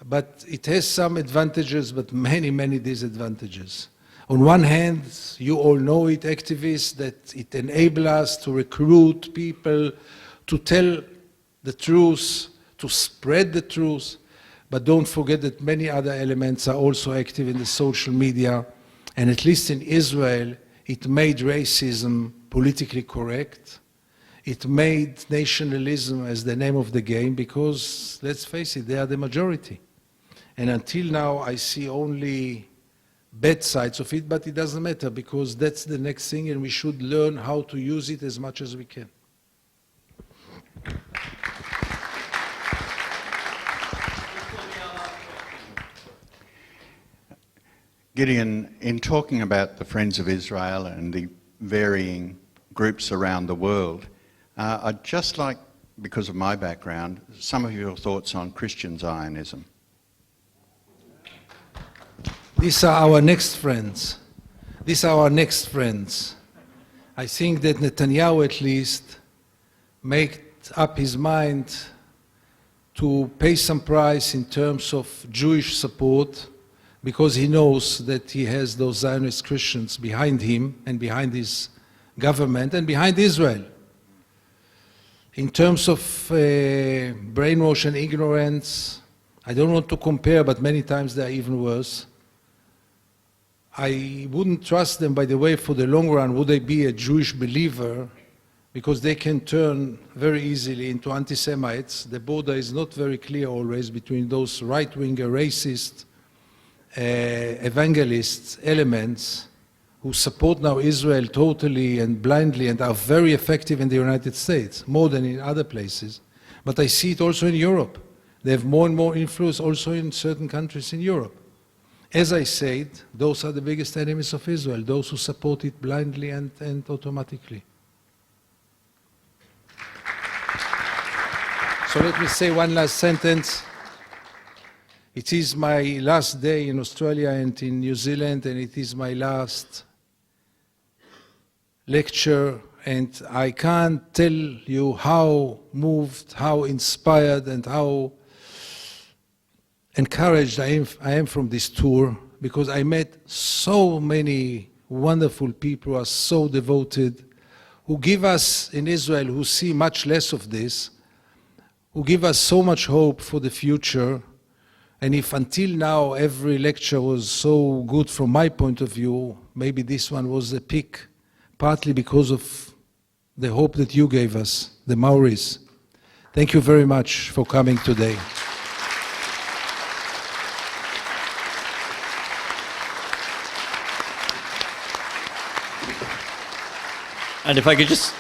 but it has some advantages, but many, many disadvantages. On one hand, you all know it, activists, that it enables us to recruit people, to tell the truth, to spread the truth, but don't forget that many other elements are also active in the social media, and at least in Israel, it made racism politically correct. It made nationalism as the name of the game because, let's face it, they are the majority. And until now, I see only bad sides of it, but it doesn't matter because that's the next thing and we should learn how to use it as much as we can. Gideon, in talking about the Friends of Israel and the varying groups around the world, I'd just like, because of my background, some of your thoughts on Christian Zionism. These are our next friends. These are our next friends. I think that Netanyahu at least made up his mind to pay some price in terms of Jewish support, because he knows that he has those Zionist Christians behind him and behind his government and behind Israel. In terms of brainwash and ignorance, I don't want to compare, but many times they are even worse. I wouldn't trust them, by the way, for the long run, would they be a Jewish believer, because they can turn very easily into anti-Semites. The border is not very clear always between those right-winger, racist, evangelist elements who support now Israel totally and blindly and are very effective in the United States, more than in other places. But I see it also in Europe. They have more and more influence also in certain countries in Europe. as I said, those are the biggest enemies of Israel, those who support it blindly and automatically. So let me say one last sentence. It is my last day in Australia and in New Zealand, and it is my last lecture, and I can't tell you how moved, how inspired, and how encouraged I am from this tour, because I met so many wonderful people who are so devoted, who give us in Israel, who see much less of this, who give us so much hope for the future. And if until now every lecture was so good from my point of view, maybe this one was a pick, partly because of the hope that you gave us, the Maoris. Thank you very much for coming today. And if I could just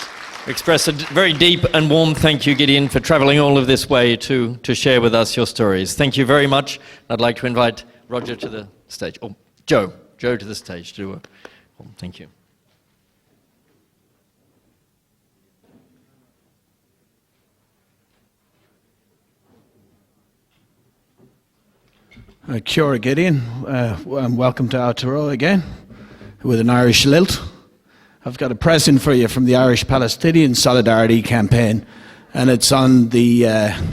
express a very deep and warm thank you, Gideon, for travelling all of this way to share with us your stories. Thank you very much. I'd like to invite Roger to the stage. Oh, Joe to the stage to do a... Oh, thank you. Kia ora, Gideon, and welcome to Aotearoa again with an Irish lilt. I've got a present for you from the Irish-Palestinian Solidarity Campaign, and it's on the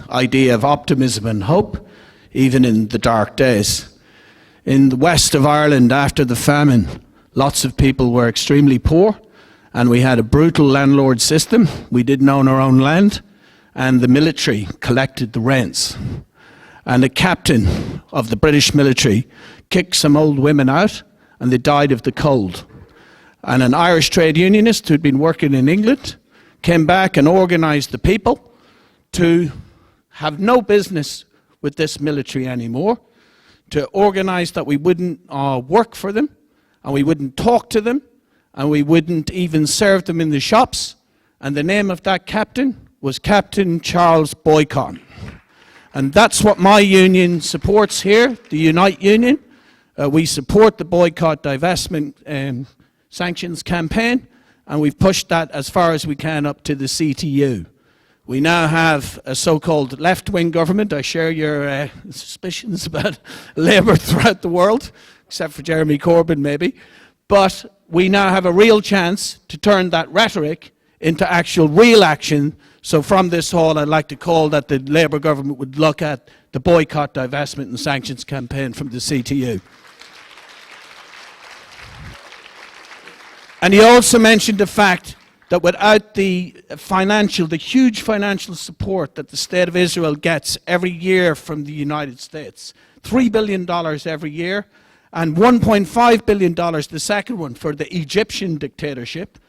idea of optimism and hope, even in the dark days. In the west of Ireland, after the famine, lots of people were extremely poor, and we had a brutal landlord system. We didn't own our own land, and the military collected the rents. And a captain of the British military kicked some old women out, and they died of the cold. And an Irish trade unionist who'd been working in England came back and organised the people to have no business with this military anymore, to organise that we wouldn't work for them, and we wouldn't talk to them, and we wouldn't even serve them in the shops. And the name of that captain was Captain Charles Boycott. And that's what my union supports here, the Unite Union. We support the boycott, divestment, sanctions campaign, and we've pushed that as far as we can up to the CTU. We now have a so-called left-wing government. I share your suspicions about Labour throughout the world, except for Jeremy Corbyn maybe. But we now have a real chance to turn that rhetoric into actual real action. So from this hall, I'd like to call that the Labour government would look at the boycott, divestment and sanctions campaign from the CTU. And he also mentioned the fact that without the huge financial support that the State of Israel gets every year from the United States, $3 billion every year, and $1.5 billion, the second one, for the Egyptian dictatorship,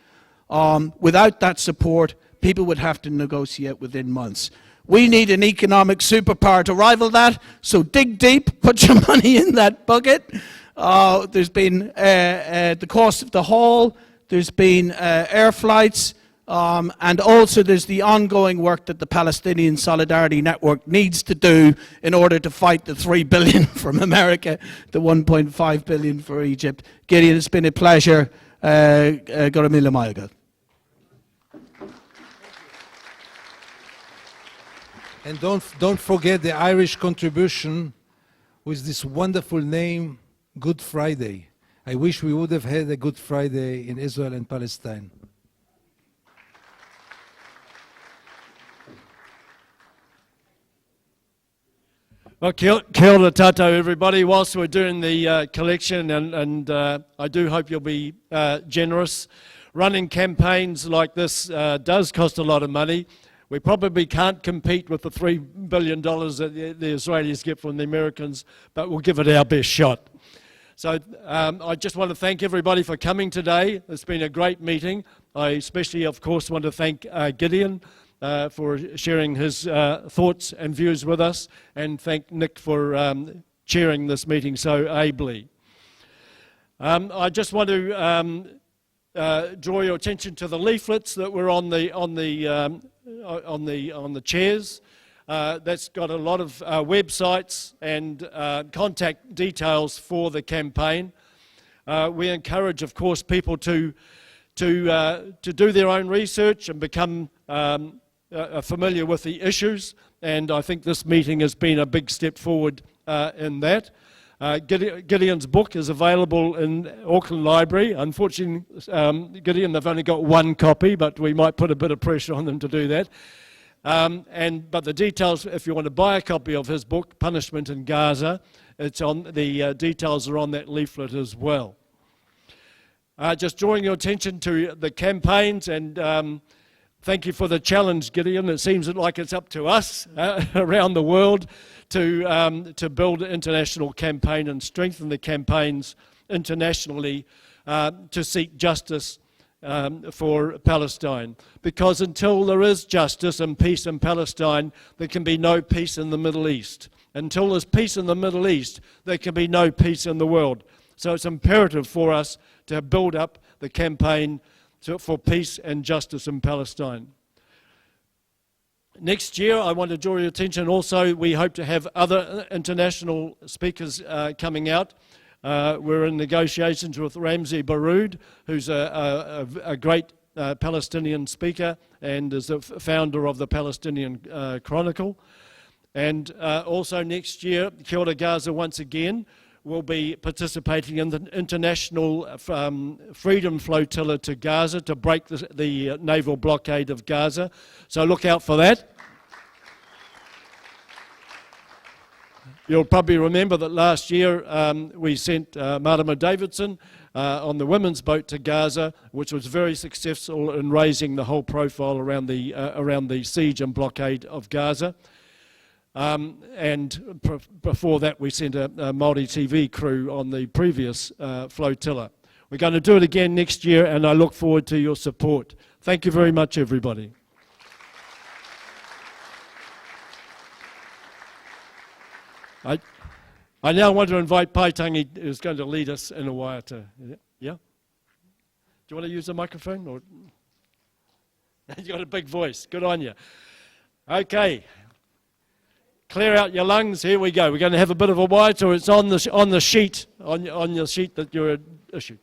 without that support, people would have to negotiate within months. We need an economic superpower to rival that, so dig deep, put your money in that bucket. There's been the cost of the haul, there's been air flights, and also there's the ongoing work that the Palestinian Solidarity Network needs to do in order to fight the $3 billion from America, the $1.5 billion for Egypt. Gideon, it's been a pleasure. Goramila Maiaga. And don't forget the Irish contribution with this wonderful name, Good Friday. I wish we would have had a Good Friday in Israel and Palestine. Well, kia ora tātou, everybody. Whilst we're doing the collection, and I do hope you'll be generous, running campaigns like this does cost a lot of money. We probably can't compete with the $3 billion that the Israelis get from the Americans, but we'll give it our best shot. So I just want to thank everybody for coming today. It's been a great meeting. I especially, of course, want to thank Gideon for sharing his thoughts and views with us, and thank Nick for chairing this meeting so ably. I just want to draw your attention to the leaflets that were on the chairs. that's got a lot of websites and contact details for the campaign. We encourage, of course, people to do their own research and become familiar with the issues, and I think this meeting has been a big step forward in that. Gideon's book is available in Auckland Library. Unfortunately, Gideon, they've only got one copy, but we might put a bit of pressure on them to do that. But the details, if you want to buy a copy of his book, Punishment in Gaza, the details are on that leaflet as well. Just drawing your attention to the campaigns, and thank you for the challenge, Gideon. It seems like it's up to us around the world to build an international campaign and strengthen the campaigns internationally to seek justice for Palestine. Because until there is justice and peace in Palestine, there can be no peace in the Middle East. Until there's peace in the Middle East, there can be no peace in the world. So it's imperative for us to build up the campaign for peace and justice in Palestine. Next year, I want to draw your attention also, we hope to have other international speakers coming out. We're in negotiations with Ramzi Baroud, who's a great Palestinian speaker and is the founder of the Palestinian Chronicle. And also next year, Kia Ora Gaza once again will be participating in the international freedom flotilla to Gaza to break the naval blockade of Gaza. So look out for that. You'll probably remember that last year we sent Marama Davidson on the women's boat to Gaza, which was very successful in raising the whole profile around the siege and blockade of Gaza. And before that, we sent a Māori TV crew on the previous flotilla. We're going to do it again next year, and I look forward to your support. Thank you very much, everybody. I now want to invite Paitangi, who's going to lead us in a waiata. Yeah? Do you want to use the microphone? Or? You've got a big voice. Good on you. Okay. Clear out your lungs. Here we go. We're going to have a bit of a waiata. It's on the sheet, on your sheet that you're issued.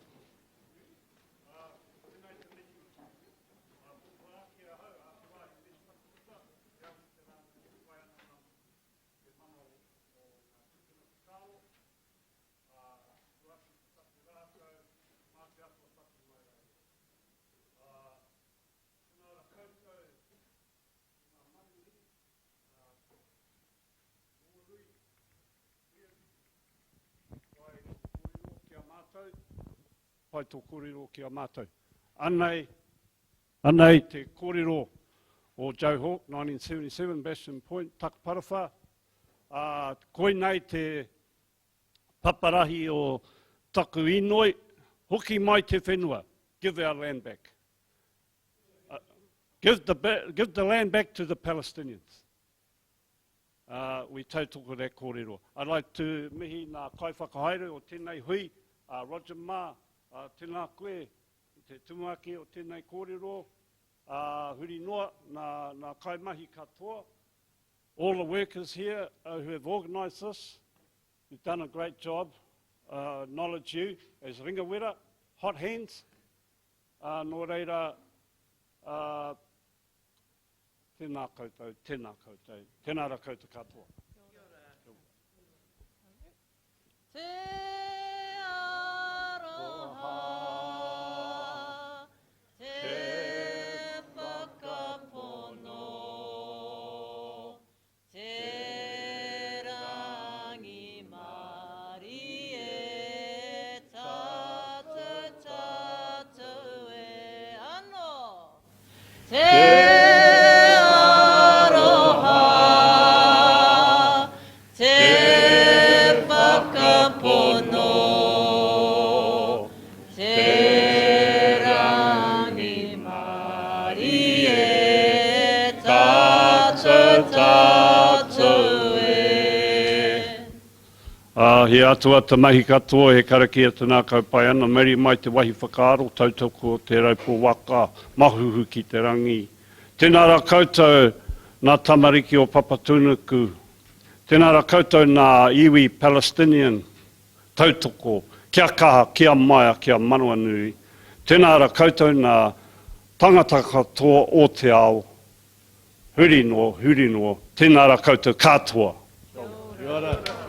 Pai tō kōrero ki a mātou. Anei te kōrero o Joe Hawke, 1977, Bastion Point, Takaparafa. Koe nei te paparahi o taku inoi, hoki mai te whenua, give our land back. Give the land back to the Palestinians. We tautoko rea kōrero. I'd like to mihi nā kaiwhakahaere o tēnei hui, Roger Ma, tēnā koe, te tumaki o tēnei kōrero, huri noa, nā kaimahi katoa. All the workers here who have organised this, you've done a great job. Acknowledge you as ringawera, hot hands. Nō reira, tēnā koutou, tēnā ra koutou katoa. He atua te mahi katoa he karakia tēnā kau pai ana, meri mai te wahi whakaaro, tautoko te raupo waka, mahuhu ki te rangi. Tēnā ra koutou, nā tamariki o Papatunuku, tēnā ra koutou nā iwi Palestinian tautoko, kia kaha, kia maia, kia manua nui, tēnā ra koutou nā tangata katoa o te ao, huri no, tēnā ra koutou katoa. Kia ora.